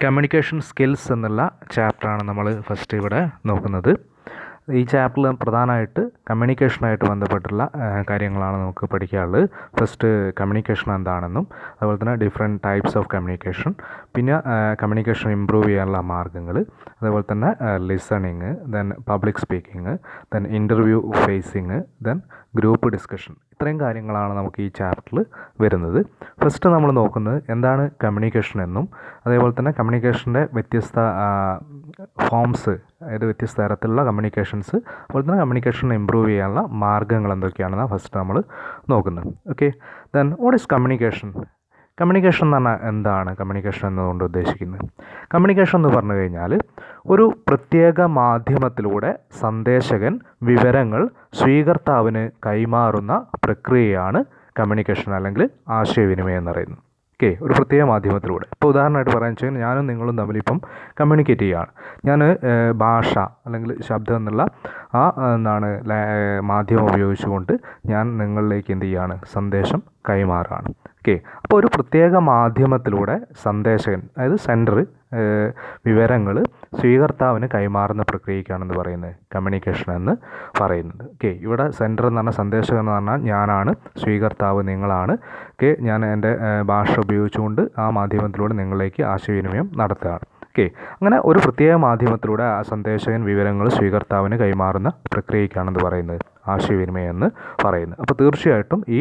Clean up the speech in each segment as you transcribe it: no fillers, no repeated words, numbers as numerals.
Communication skills എന്നുള്ള ചാപ്റ്ററാണ് നമ്മൾ ഫസ്റ്റ് ഇവിടെ നോക്കുന്നത്. ഈ ചാപ്റ്ററിൽ പ്രധാനമായിട്ട് കമ്മ്യൂണിക്കേഷനായിട്ട് ബന്ധപ്പെട്ടുള്ള കാര്യങ്ങളാണ് നമുക്ക് പഠിക്കാനുള്ളത്. ഫസ്റ്റ് കമ്മ്യൂണിക്കേഷൻ എന്താണെന്നും അതുപോലെ തന്നെ ഡിഫറെൻറ്റ് ടൈപ്സ് ഓഫ് കമ്മ്യൂണിക്കേഷൻ, പിന്നെ കമ്മ്യൂണിക്കേഷൻ ഇമ്പ്രൂവ് ചെയ്യാനുള്ള മാർഗ്ഗങ്ങൾ, അതുപോലെ തന്നെ listening, then public speaking, then interview facing, then group discussion. ഇത്രയും കാര്യങ്ങളാണ് നമുക്ക് ഈ ചാപ്റ്ററിൽ വരുന്നത്. ഫസ്റ്റ് നമ്മൾ നോക്കുന്നത് എന്താണ് കമ്മ്യൂണിക്കേഷൻ എന്നും അതേപോലെ തന്നെ കമ്മ്യൂണിക്കേഷൻ്റെ വ്യത്യസ്ത ഫോംസ്, അതായത് വ്യത്യസ്ത തരത്തിലുള്ള കമ്മ്യൂണിക്കേഷൻസ്, അതുപോലെ തന്നെ കമ്മ്യൂണിക്കേഷൻ ഇമ്പ്രൂവ് ചെയ്യാനുള്ള മാർഗ്ഗങ്ങൾ എന്തൊക്കെയാണെന്നാണ് ഫസ്റ്റ് നമ്മൾ നോക്കുന്നത്. Okay, then what is communication? Communication എന്ന് പറഞ്ഞാൽ എന്താണ് കമ്മ്യൂണിക്കേഷൻ എന്നതുകൊണ്ട് ഉദ്ദേശിക്കുന്നത്? കമ്മ്യൂണിക്കേഷൻ എന്ന് പറഞ്ഞു കഴിഞ്ഞാൽ ഒരു പ്രത്യേക മാധ്യമത്തിലൂടെ സന്ദേശകൻ വിവരങ്ങൾ സ്വീകർത്താവിന് കൈമാറുന്ന പ്രക്രിയയാണ് കമ്മ്യൂണിക്കേഷൻ അല്ലെങ്കിൽ ആശയവിനിമയം എന്ന് പറയുന്നത്. ഓക്കെ, ഒരു പ്രത്യേക മാധ്യമത്തിലൂടെ. ഇപ്പോൾ ഉദാഹരണമായിട്ട് പറയാന്ന് വെച്ചാൽ ഞാനും നിങ്ങളും തമ്മിലിപ്പം കമ്മ്യൂണിക്കേറ്റ് ചെയ്യുകയാണ്. ഞാൻ ഭാഷ അല്ലെങ്കിൽ ശബ്ദം എന്നുള്ള ആ മാധ്യമം ഉപയോഗിച്ചുകൊണ്ട് ഞാൻ നിങ്ങളിലേക്ക് എന്ത് ചെയ്യുകയാണ്? സന്ദേശം കൈമാറുകയാണ്. ഓക്കെ, അപ്പോൾ ഒരു പ്രത്യേക മാധ്യമത്തിലൂടെ സന്ദേശകൻ, അതായത് സെൻഡർ, വിവരങ്ങൾ സ്വീകർത്താവിന് കൈമാറുന്ന പ്രക്രിയയ്ക്കാണെന്ന് പറയുന്നത് കമ്മ്യൂണിക്കേഷൻ എന്ന് പറയുന്നത്. ഓക്കെ, ഇവിടെ സെൻഡർ എന്ന് പറഞ്ഞാൽ സന്ദേശകൻ എന്ന് പറഞ്ഞാൽ ഞാനാണ്, സ്വീകർത്താവ് നിങ്ങളാണ്. ഓക്കെ, ഞാൻ എൻ്റെ ഭാഷ ഉപയോഗിച്ചുകൊണ്ട് ആ മാധ്യമത്തിലൂടെ നിങ്ങളിലേക്ക് ആശയവിനിമയം നടത്തുകയാണ്. ഓക്കെ, അങ്ങനെ ഒരു പ്രത്യേക മാധ്യമത്തിലൂടെ ആ സന്ദേശകൻ വിവരങ്ങൾ സ്വീകർത്താവിന് കൈമാറുന്ന പ്രക്രിയയ്ക്കാണെന്ന് പറയുന്നത് ആശയവിനിമയം എന്ന് പറയുന്നത്. അപ്പോൾ തീർച്ചയായിട്ടും ഈ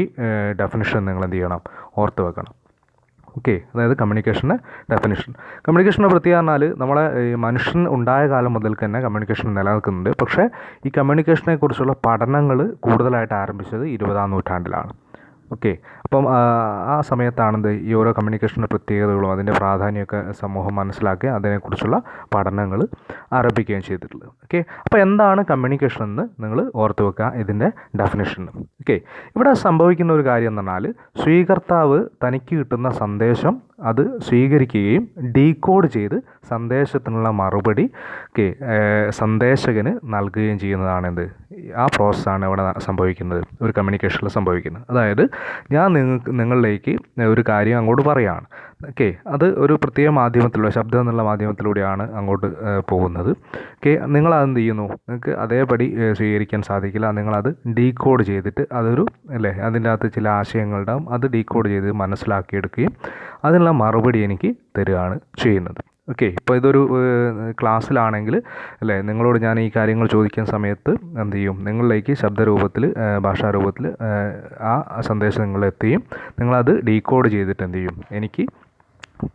ഡെഫിനിഷൻ നിങ്ങൾ എന്ത് ചെയ്യണം? ഓർത്ത് വെക്കണം. ഓക്കെ, അതായത് കമ്മ്യൂണിക്കേഷൻ്റെ ഡെഫിനിഷൻ. കമ്മ്യൂണിക്കേഷൻ്റെ പ്രത്യേകത പറഞ്ഞാൽ നമ്മളെ മനുഷ്യൻ ഉണ്ടായ കാലം മുതൽ തന്നെ കമ്മ്യൂണിക്കേഷൻ നിലനിൽക്കുന്നുണ്ട്. പക്ഷേ ഈ കമ്മ്യൂണിക്കേഷനെ കുറിച്ചുള്ള പഠനങ്ങൾ കൂടുതലായിട്ട് ആരംഭിച്ചത് 20-ാം നൂറ്റാണ്ടിലാണ്. ഓക്കെ, അപ്പം ആ സമയത്താണെന്ത് ഈ ഓരോ കമ്മ്യൂണിക്കേഷൻ്റെ പ്രത്യേകതകളും അതിൻ്റെ പ്രാധാന്യമൊക്കെ സമൂഹം മനസ്സിലാക്കി അതിനെക്കുറിച്ചുള്ള പഠനങ്ങൾ ആരംഭിക്കുകയും ചെയ്തിട്ടുള്ളത്. ഓക്കെ, അപ്പോൾ എന്താണ് കമ്മ്യൂണിക്കേഷൻ എന്ന് നിങ്ങൾ ഓർത്ത് വെക്കുക, ഇതിൻ്റെ ഡെഫിനിഷൻ. ഓക്കെ, ഇവിടെ സംഭവിക്കുന്ന ഒരു കാര്യം എന്ന് പറഞ്ഞാൽ സ്വീകർത്താവ് തനിക്ക് കിട്ടുന്ന സന്ദേശം അത് സ്വീകരിക്കുകയും ഡീകോഡ് ചെയ്ത് സന്ദേശത്തിനുള്ള മറുപടി സന്ദേശകന് നൽകുകയും ചെയ്യുന്നതാണെന്ത്? ആ പ്രോസസ്സാണ് ഇവിടെ സംഭവിക്കുന്നത്, ഒരു കമ്മ്യൂണിക്കേഷനിൽ സംഭവിക്കുന്നത്. അതായത് ഞാൻ നിങ്ങളിലേക്ക് ഒരു കാര്യം അങ്ങോട്ട് പറയുകയാണ്. ഓക്കെ, അത് ഒരു പ്രത്യേക മാധ്യമത്തിലൂടെ, ശബ്ദം എന്നുള്ള മാധ്യമത്തിലൂടെയാണ് അങ്ങോട്ട് പോകുന്നത്. ഓക്കെ, നിങ്ങളതെന്ത് ചെയ്യുന്നു? നിങ്ങൾക്ക് അതേപടി സ്വീകരിക്കാൻ സാധിക്കില്ല. നിങ്ങളത് ഡീകോഡ് ചെയ്തിട്ട് അതൊരു അതിൻ്റെ അകത്ത് ചില ആശയങ്ങളുണ്ടാകും, അത് ഡീകോഡ് ചെയ്ത് മനസ്സിലാക്കിയെടുക്കുകയും അതിനുള്ള മറുപടി എനിക്ക് തരികയാണ് ചെയ്യുന്നത്. ഓക്കെ, ഇപ്പോൾ ഇതൊരു ക്ലാസ്സിലാണെങ്കിൽ നിങ്ങളോട് ഞാൻ ഈ കാര്യങ്ങൾ ചോദിക്കുന്ന സമയത്ത് എന്ത് ചെയ്യും? നിങ്ങളിലേക്ക് ശബ്ദരൂപത്തിൽ, ഭാഷാരൂപത്തിൽ ആ സന്ദേശം നിങ്ങളെത്തുകയും നിങ്ങളത് ഡീകോഡ് ചെയ്തിട്ട് എന്ത് ചെയ്യും? എനിക്ക്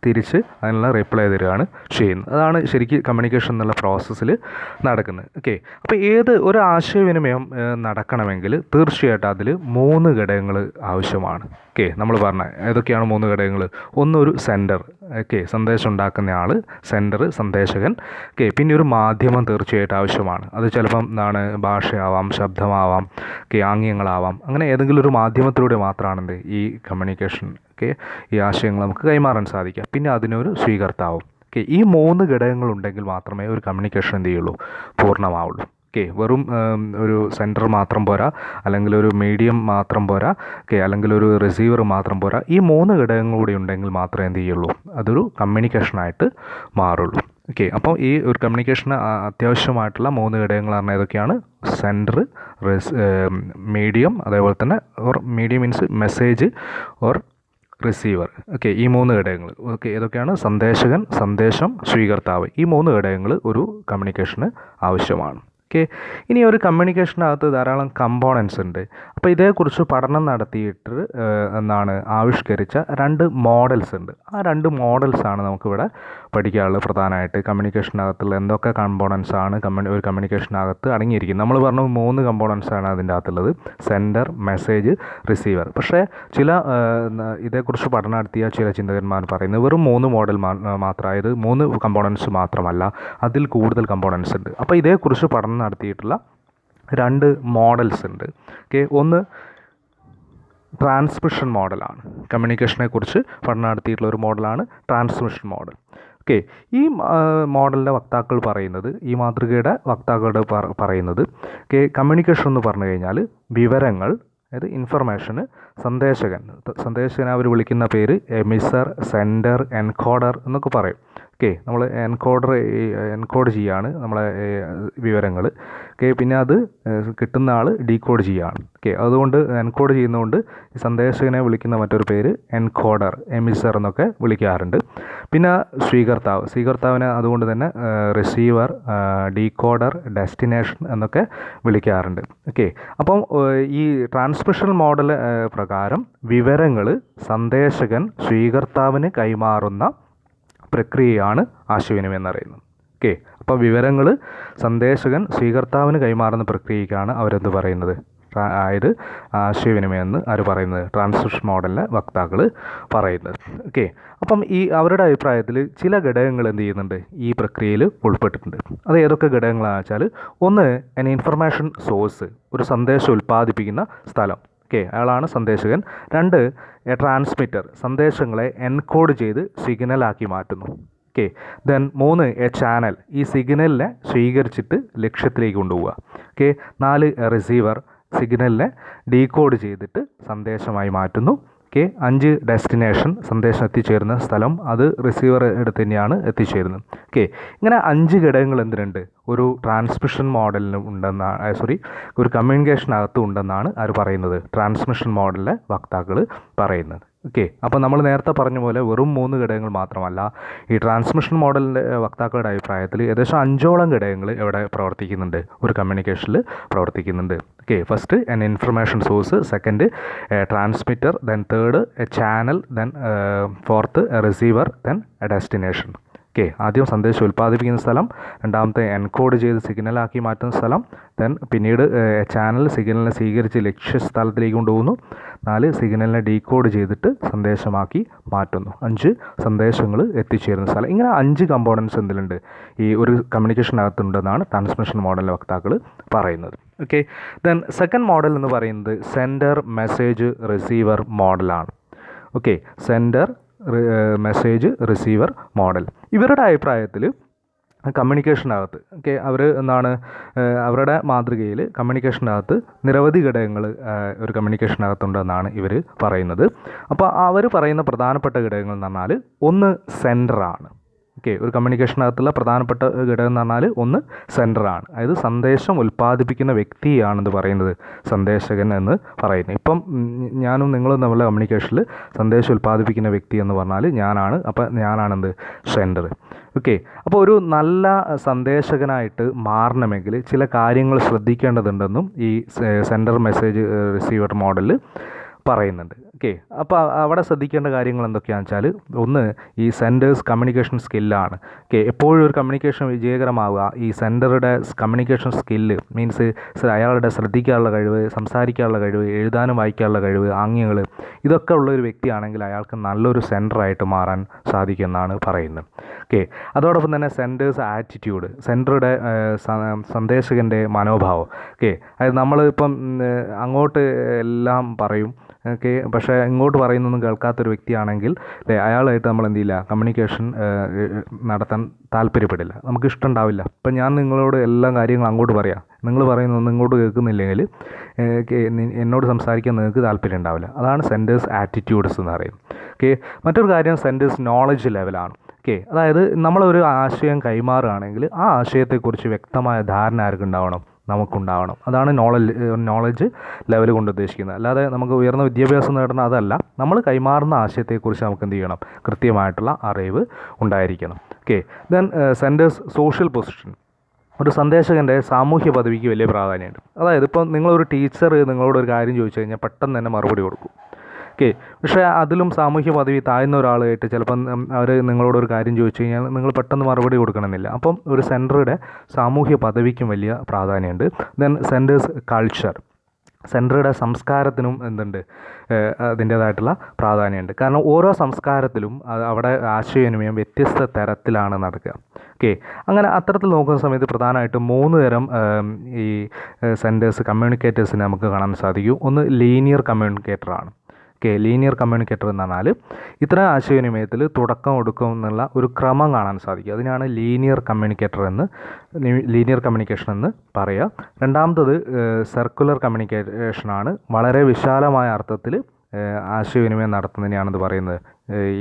തിരിച്ച് അതിനുള്ള റിപ്ലൈ തരികയാണ് ചെയ്യുന്നത്. അതാണ് ശരിക്കും കമ്മ്യൂണിക്കേഷൻ എന്നുള്ള പ്രോസസ്സിൽ നടക്കുന്നത്. ഓക്കെ, അപ്പോൾ ഒരു ആശയവിനിമയം നടക്കണമെങ്കിൽ തീർച്ചയായിട്ടും അതിൽ 3 ഘടകങ്ങൾ ആവശ്യമാണ്. ഓക്കെ, നമ്മൾ പറഞ്ഞ ഏതൊക്കെയാണ് 3 ഘടകങ്ങൾ? ഒരു സെൻഡർ, ഓക്കെ, സന്ദേശം ഉണ്ടാക്കുന്ന ആൾ, സെൻഡർ സന്ദേശകൻ. ഓക്കെ, പിന്നെ ഒരു മാധ്യമം തീർച്ചയായിട്ടും ആവശ്യമാണ്. അത് ചിലപ്പം ഭാഷയാവാം, ശബ്ദമാവാം, ഓക്കെ, ആംഗ്യങ്ങളാവാം. അങ്ങനെ ഏതെങ്കിലും ഒരു മാധ്യമത്തിലൂടെ മാത്രമാണെന്ത് ഈ കമ്മ്യൂണിക്കേഷൻ, ഓക്കെ, ഈ ആശയങ്ങൾ നമുക്ക് കൈമാറാൻ സാധിക്കുക. പിന്നെ അതിനൊരു സ്വീകർത്താവും. ഓക്കെ, ഈ 3 ഘടകങ്ങളുണ്ടെങ്കിൽ മാത്രമേ ഒരു കമ്മ്യൂണിക്കേഷൻ എന്ത് ചെയ്യുള്ളൂ? പൂർണ്ണമാവുള്ളൂ. ഓക്കെ, വെറും ഒരു സെൻഡർ മാത്രം പോരാ, അല്ലെങ്കിൽ ഒരു മീഡിയം മാത്രം പോരാ, ഓക്കെ, അല്ലെങ്കിൽ ഒരു റിസീവർ മാത്രം പോരാ. ഈ 3 ഘടകങ്ങൾ കൂടി ഉണ്ടെങ്കിൽ മാത്രമേ എന്ത് ചെയ്യുള്ളൂ? അതൊരു കമ്മ്യൂണിക്കേഷനായിട്ട് മാറുള്ളൂ. ഓക്കെ, അപ്പോൾ ഈ ഒരു കമ്മ്യൂണിക്കേഷന് അത്യാവശ്യമായിട്ടുള്ള 3 ഘടകങ്ങൾ പറഞ്ഞാൽ ഏതൊക്കെയാണ്? സെൻഡർ, മീഡിയം, അതേപോലെ തന്നെ medium means message or receiver. Okay, ഈ 3 ഘടകങ്ങൾ. ഓക്കെ, ഏതൊക്കെയാണ്? സന്ദേശകൻ, സന്ദേശം, സ്വീകർത്താവ്. ഈ 3 ഘടകങ്ങൾ ഒരു കമ്മ്യൂണിക്കേഷന് ആവശ്യമാണ്. ഓക്കെ, ഇനി ഒരു കമ്മ്യൂണിക്കേഷനകത്ത് ധാരാളം കമ്പോണൻസ് ഉണ്ട്. അപ്പോൾ ഇതേക്കുറിച്ച് പഠനം നടത്തിയിട്ട് ആവിഷ്കരിച്ച 2 മോഡൽസ് ഉണ്ട്. ആ 2 മോഡൽസാണ് നമുക്കിവിടെ പഠിക്കാനുള്ളത്. പ്രധാനമായിട്ട് കമ്മ്യൂണിക്കേഷനകത്തുള്ള എന്തൊക്കെ കമ്പോണൻസ് ആണ് ഒരു കമ്മ്യൂണിക്കേഷനകത്ത് അടങ്ങിയിരിക്കുന്നത്. നമ്മൾ പറഞ്ഞു 3 കമ്പോണൻസ് ആണ് അതിൻ്റെ അകത്തുള്ളത്: സെൻഡർ, മെസ്സേജ്, റിസീവർ. പക്ഷേ ഇതേക്കുറിച്ച് പഠനം നടത്തിയ ചില ചിന്തകന്മാർ പറയുന്നത് വെറും 3 മോഡൽ മാത്രമായത് 3 കമ്പോണൻസ് മാത്രമല്ല, അതിൽ കൂടുതൽ കമ്പോണൻസ് ഉണ്ട്. അപ്പോൾ ഇതേക്കുറിച്ച് പഠനം നടത്തിയിട്ടുള്ള 2 മോഡൽസ് ഉണ്ട്. ഓക്കെ, ഒന്ന് ട്രാൻസ്മിഷൻ മോഡലാണ്. കമ്മ്യൂണിക്കേഷനെ കുറിച്ച് പഠനം നടത്തിയിട്ടുള്ള ഒരു മോഡലാണ് ട്രാൻസ്മിഷൻ മോഡൽ. ഓക്കെ, ഈ മോഡലിൻ്റെ വക്താക്കൾ പറയുന്നത്, ഈ മാതൃകയുടെ വക്താക്കളുടെ പറയുന്നത്, ഓക്കെ, കമ്മ്യൂണിക്കേഷൻ എന്ന് പറഞ്ഞു കഴിഞ്ഞാൽ വിവരങ്ങൾ, അതായത് ഇൻഫർമേഷന് സന്ദേശകൻ അവർ വിളിക്കുന്ന പേര് എമിസർ, സെൻഡർ, എൻകോഡർ എന്നൊക്കെ പറയും. ഓക്കെ, നമ്മൾ എൻകോഡ് ചെയ്യാണ് നമ്മളെ വിവരങ്ങൾ. ഓക്കെ, പിന്നെ അത് കിട്ടുന്ന ആൾ ഡീകോഡ് ചെയ്യാണ്. ഓക്കെ, അതുകൊണ്ട് എൻകോഡ് ചെയ്യുന്നതുകൊണ്ട് ഈ സന്ദേശകനെ വിളിക്കുന്ന മറ്റൊരു പേര് എൻകോഡർ, എമിസർ എന്നൊക്കെ വിളിക്കാറുണ്ട്. പിന്നെ സ്വീകർത്താവിനെ അതുകൊണ്ട് തന്നെ റിസീവർ, ഡീകോഡർ, ഡെസ്റ്റിനേഷൻ എന്നൊക്കെ വിളിക്കാറുണ്ട്. ഓക്കെ, അപ്പം ഈ ട്രാൻസ്മിഷൻ മോഡൽ പ്രകാരം വിവരങ്ങൾ സന്ദേശകൻ സ്വീകർത്താവിന് കൈമാറുന്ന പ്രക്രിയയാണ് ആശയവിനിമയം എന്നറിയുന്നത്. ഓക്കെ, അപ്പോൾ വിവരങ്ങൾ സന്ദേശകൻ സ്വീകർത്താവിന് കൈമാറുന്ന പ്രക്രിയയ്ക്കാണ് അവരെന്ത് പറയുന്നത്, അതായത് ആശയവിനിമയം എന്ന് ആര് പറയുന്നത്, ട്രാൻസ്മിഷൻ മോഡലിലെ വക്താക്കൾ പറയുന്നത്. ഓക്കെ, അപ്പം ഈ അവരുടെ അഭിപ്രായത്തിൽ ചില ഘടകങ്ങൾ എന്ത് ചെയ്യുന്നുണ്ട്, ഈ പ്രക്രിയയിൽ ഉൾപ്പെട്ടിട്ടുണ്ട്. അത് ഏതൊക്കെ ഘടകങ്ങളാണെന്ന് വെച്ചാൽ, ഒന്ന് ഇൻഫർമേഷൻ സോഴ്സ്, ഒരു സന്ദേശം ഉൽപ്പാദിപ്പിക്കുന്ന സ്ഥലം. ഓക്കെ, അയാളാണ് സന്ദേശകൻ. 2 ട്രാൻസ്മിറ്റർ, സന്ദേശങ്ങളെ എൻകോഡ് ചെയ്ത് സിഗ്നലാക്കി മാറ്റുന്നു. ഓക്കെ, ദെൻ 3 ചാനൽ, ഈ സിഗ്നലിനെ സ്വീകരിച്ചിട്ട് ലക്ഷ്യത്തിലേക്ക് കൊണ്ടുപോവുക. ഓക്കെ, 4 റിസീവർ, സിഗ്നലിനെ ഡീകോഡ് ചെയ്തിട്ട് സന്ദേശമായി മാറ്റുന്നു. ഓക്കെ, 5 ഡെസ്റ്റിനേഷൻ, സന്ദേശം എത്തിച്ചേരുന്ന സ്ഥലം, അത് റിസീവർ അടുത്ത് തന്നെയാണ് എത്തിച്ചേരുന്നത്. ഓക്കെ, ഇങ്ങനെ 5 ഘടകങ്ങൾ എന്തിനുണ്ട്, ഒരു ട്രാൻസ്മിഷൻ മോഡലിന് ഉണ്ടെന്നാണ്, ഒരു കമ്മ്യൂണിക്കേഷനകത്ത് ഉണ്ടെന്നാണ് ആര് പറയുന്നത്, ട്രാൻസ്മിഷൻ മോഡലിലെ വക്താക്കൾ പറയുന്നത്. ഓക്കെ, അപ്പോൾ നമ്മൾ നേരത്തെ പറഞ്ഞ പോലെ വെറും 3 ഘടകങ്ങൾ മാത്രമല്ല, ഈ ട്രാൻസ്മിഷൻ മോഡലിൻ്റെ വക്താക്കളുടെ അഭിപ്രായത്തിൽ ഏകദേശം 5ഓളം ഘടകങ്ങൾ ഇവിടെ പ്രവർത്തിക്കുന്നുണ്ട്, ഒരു കമ്മ്യൂണിക്കേഷനിൽ പ്രവർത്തിക്കുന്നുണ്ട്. Okay, first information source, second transmitter, then third channel, then fourth receiver, then destination. Okay, ആദ്യം സന്ദേശം ഉൽപ്പാദിപ്പിക്കുന്ന സ്ഥലം, രണ്ടാമത്തെ എൻകോഡ് ചെയ്ത് സിഗ്നലാക്കി മാറ്റുന്ന സ്ഥലം, ദെൻ പിന്നീട് ചാനൽ സിഗ്നലിനെ സ്വീകരിച്ച് ലക്ഷ്യസ്ഥലത്തിലേക്ക് കൊണ്ടുപോകുന്നു, 4 സിഗ്നലിനെ ഡീകോഡ് ചെയ്തിട്ട് സന്ദേശമാക്കി മാറ്റുന്നു, 5 സന്ദേശങ്ങൾ എത്തിച്ചേരുന്ന സ്ഥലം. ഇങ്ങനെ 5 കമ്പോണൻസ് എന്തിലുണ്ട്, ഈ ഒരു കമ്മ്യൂണിക്കേഷനകത്തുണ്ടെന്നാണ് ട്രാൻസ്മിഷൻ മോഡലിലെ വക്താക്കൾ പറയുന്നത്. ഓക്കെ, ദെൻ സെക്കൻഡ് മോഡൽ എന്ന് പറയുന്നത് സെൻഡർ മെസ്സേജ് റിസീവർ മോഡലാണ്. Okay, sender message receiver model. ഇവരുടെ അഭിപ്രായത്തിൽ കമ്മ്യൂണിക്കേഷനകത്ത്, ഓക്കെ, അവർ എന്താണ്, അവരുടെ മാതൃകയിൽ കമ്മ്യൂണിക്കേഷനകത്ത് നിരവധി ഘടകങ്ങൾ ഒരു കമ്മ്യൂണിക്കേഷനകത്തുണ്ടെന്നാണ് ഇവർ പറയുന്നത്. അപ്പോൾ അവർ പറയുന്ന പ്രധാനപ്പെട്ട ഘടകങ്ങൾ എന്ന് പറഞ്ഞാൽ, ഒന്ന് സെൻഡറാണ്. ഓക്കെ, ഒരു കമ്മ്യൂണിക്കേഷനകത്തുള്ള പ്രധാനപ്പെട്ട ഘടകം എന്ന് പറഞ്ഞാൽ ഒന്ന് സെൻഡറാണ്, അതായത് സന്ദേശം ഉൽപ്പാദിപ്പിക്കുന്ന വ്യക്തിയാണെന്ന് പറയുന്നത് സന്ദേശകൻ എന്ന് പറയുന്നത്. ഇപ്പം ഞാനും നിങ്ങളും തമ്മിലുള്ള കമ്മ്യൂണിക്കേഷനിൽ സന്ദേശം ഉൽപ്പാദിപ്പിക്കുന്ന വ്യക്തി എന്ന് പറഞ്ഞാൽ ഞാനാണ്. അപ്പോൾ ഞാനാണെന്ത്, സെൻഡർ. ഓക്കെ, അപ്പോൾ ഒരു നല്ല സന്ദേശകനായിട്ട് മാറണമെങ്കിൽ ചില കാര്യങ്ങൾ ശ്രദ്ധിക്കേണ്ടതുണ്ടെന്നും ഈ സെൻഡർ മെസ്സേജ് റിസീവർ മോഡലിൽ പറയുന്നുണ്ട്. ഓക്കെ, അപ്പോൾ അവിടെ ശ്രദ്ധിക്കേണ്ട കാര്യങ്ങൾ എന്തൊക്കെയാണെന്ന് വെച്ചാൽ, ഒന്ന് ഈ സെൻഡേഴ്സ് കമ്മ്യൂണിക്കേഷൻ സ്കില്ലാണ്. ഓക്കെ, എപ്പോഴും ഒരു കമ്മ്യൂണിക്കേഷൻ വിജയകരമാവുക ഈ സെൻഡറുടെ കമ്മ്യൂണിക്കേഷൻ സ്കില്ല് മീൻസ് അയാളുടെ ശ്രദ്ധിക്കാനുള്ള കഴിവ്, സംസാരിക്കാനുള്ള കഴിവ്, എഴുതാനും വായിക്കാനുള്ള കഴിവ്, ആംഗ്യങ്ങൾ, ഇതൊക്കെ ഉള്ള ഒരു വ്യക്തിയാണെങ്കിൽ അയാൾക്ക് നല്ലൊരു സെൻഡറായിട്ട് മാറാൻ സാധിക്കുമെന്നാണ് പറയുന്നത്. ഓക്കെ, അതോടൊപ്പം തന്നെ സെൻഡേഴ്സ് ആറ്റിറ്റ്യൂഡ്, സെൻഡറുടെ സന്ദേശകൻ്റെ മനോഭാവം. ഓക്കെ, അതായത് നമ്മളിപ്പം അങ്ങോട്ട് എല്ലാം പറയും, ഓക്കെ, പക്ഷേ ഇങ്ങോട്ട് പറയുന്നൊന്നും കേൾക്കാത്തൊരു വ്യക്തിയാണെങ്കിൽ അയാളായിട്ട് നമ്മൾ എന്ത് ചെയ്യില്ല, കമ്മ്യൂണിക്കേഷൻ നടത്താൻ താല്പര്യപ്പെടില്ല, നമുക്ക് ഇഷ്ടം ഉണ്ടാവില്ല. ഇപ്പം ഞാൻ നിങ്ങളോട് എല്ലാ കാര്യങ്ങളും അങ്ങോട്ട് പറയാം, നിങ്ങൾ പറയുന്നതൊന്നും ഇങ്ങോട്ട് കേൾക്കുന്നില്ലെങ്കിൽ എന്നോട് സംസാരിക്കാൻ നിങ്ങൾക്ക് താല്പര്യം ഉണ്ടാവില്ല. അതാണ് സെൻഡേഴ്സ് ആറ്റിറ്റ്യൂഡ്സ് എന്ന് പറയുന്നത്. ഓക്കെ, മറ്റൊരു കാര്യം സെൻഡേഴ്സ് നോളജ് ലെവലാണ്. ഓക്കെ, അതായത് നമ്മളൊരു ആശയം കൈമാറുകയാണെങ്കിൽ ആ ആശയത്തെക്കുറിച്ച് വ്യക്തമായ ധാരണ ആർക്കുണ്ടാവണം, നമുക്കുണ്ടാവണം. അതാണ് നോളജ് ലെവൽ കൊണ്ട് ഉദ്ദേശിക്കുന്നത്. അല്ലാതെ നമുക്ക് ഉയർന്ന വിദ്യാഭ്യാസം നേടണം അതല്ല, നമ്മൾ കൈമാറുന്ന ആശയത്തെക്കുറിച്ച് നമുക്ക് എന്ത് ചെയ്യണം, കൃത്യമായിട്ടുള്ള അറിവ് ഉണ്ടായിരിക്കണം. Okay, then senders social position, ഒരു സന്ദേശകൻ്റെ സാമൂഹ്യ പദവിക്ക് വലിയ പ്രാധാന്യമുണ്ട്. അതായത് ഇപ്പം നിങ്ങളൊരു ടീച്ചർ നിങ്ങളോട് ഒരു കാര്യം ചോദിച്ചു കഴിഞ്ഞാൽ പെട്ടെന്ന് തന്നെ മറുപടി കൊടുക്കും. ഓക്കെ, പക്ഷേ അതിലും സാമൂഹ്യ പദവി താഴ്ന്ന ഒരാളായിട്ട് ചിലപ്പം അവർ നിങ്ങളോടൊരു കാര്യം ചോദിച്ചു കഴിഞ്ഞാൽ നിങ്ങൾ പെട്ടെന്ന് മറുപടി കൊടുക്കണമെന്നില്ല. അപ്പം ഒരു സെൻഡറുടെ സാമൂഹ്യ പദവിക്കും വലിയ പ്രാധാന്യമുണ്ട്. ദെൻ സെൻഡേഴ്സ് കൾച്ചർ, സെൻഡറുടെ സംസ്കാരത്തിനും എന്തുണ്ട്, അതിൻ്റേതായിട്ടുള്ള പ്രാധാന്യമുണ്ട്. കാരണം ഓരോ സംസ്കാരത്തിലും അവിടെ ആശയവിനിമയം വ്യത്യസ്ത തരത്തിലാണ് നടക്കുക. ഓക്കെ, അങ്ങനെ അത്തരത്തിൽ നോക്കുന്ന സമയത്ത് പ്രധാനമായിട്ടും 3 തരം ഈ സെൻഡേഴ്സ് കമ്മ്യൂണിക്കേറ്റേഴ്സിനെ നമുക്ക് കാണാൻ സാധിക്കും. ഒന്ന് ലീനിയർ കമ്മ്യൂണിക്കേറ്ററാണ്. ഓക്കെ, ലീനിയർ കമ്മ്യൂണിക്കേറ്റർ എന്ന് പറഞ്ഞാൽ ഇത്തരം ആശയവിനിമയത്തിൽ തുടക്കം ഒടുക്കം എന്നുള്ള ഒരു ക്രമം കാണാൻ സാധിക്കും. അതിനാണ് ലീനിയർ കമ്മ്യൂണിക്കേഷൻ എന്ന് പറയുക. രണ്ടാമത്തത് സർക്കുലർ കമ്മ്യൂണിക്കേഷനാണ്. വളരെ വിശാലമായ അർത്ഥത്തിൽ ആശയവിനിമയം നടത്തുന്നതിനെയാണെന്ന് പറയുന്നത്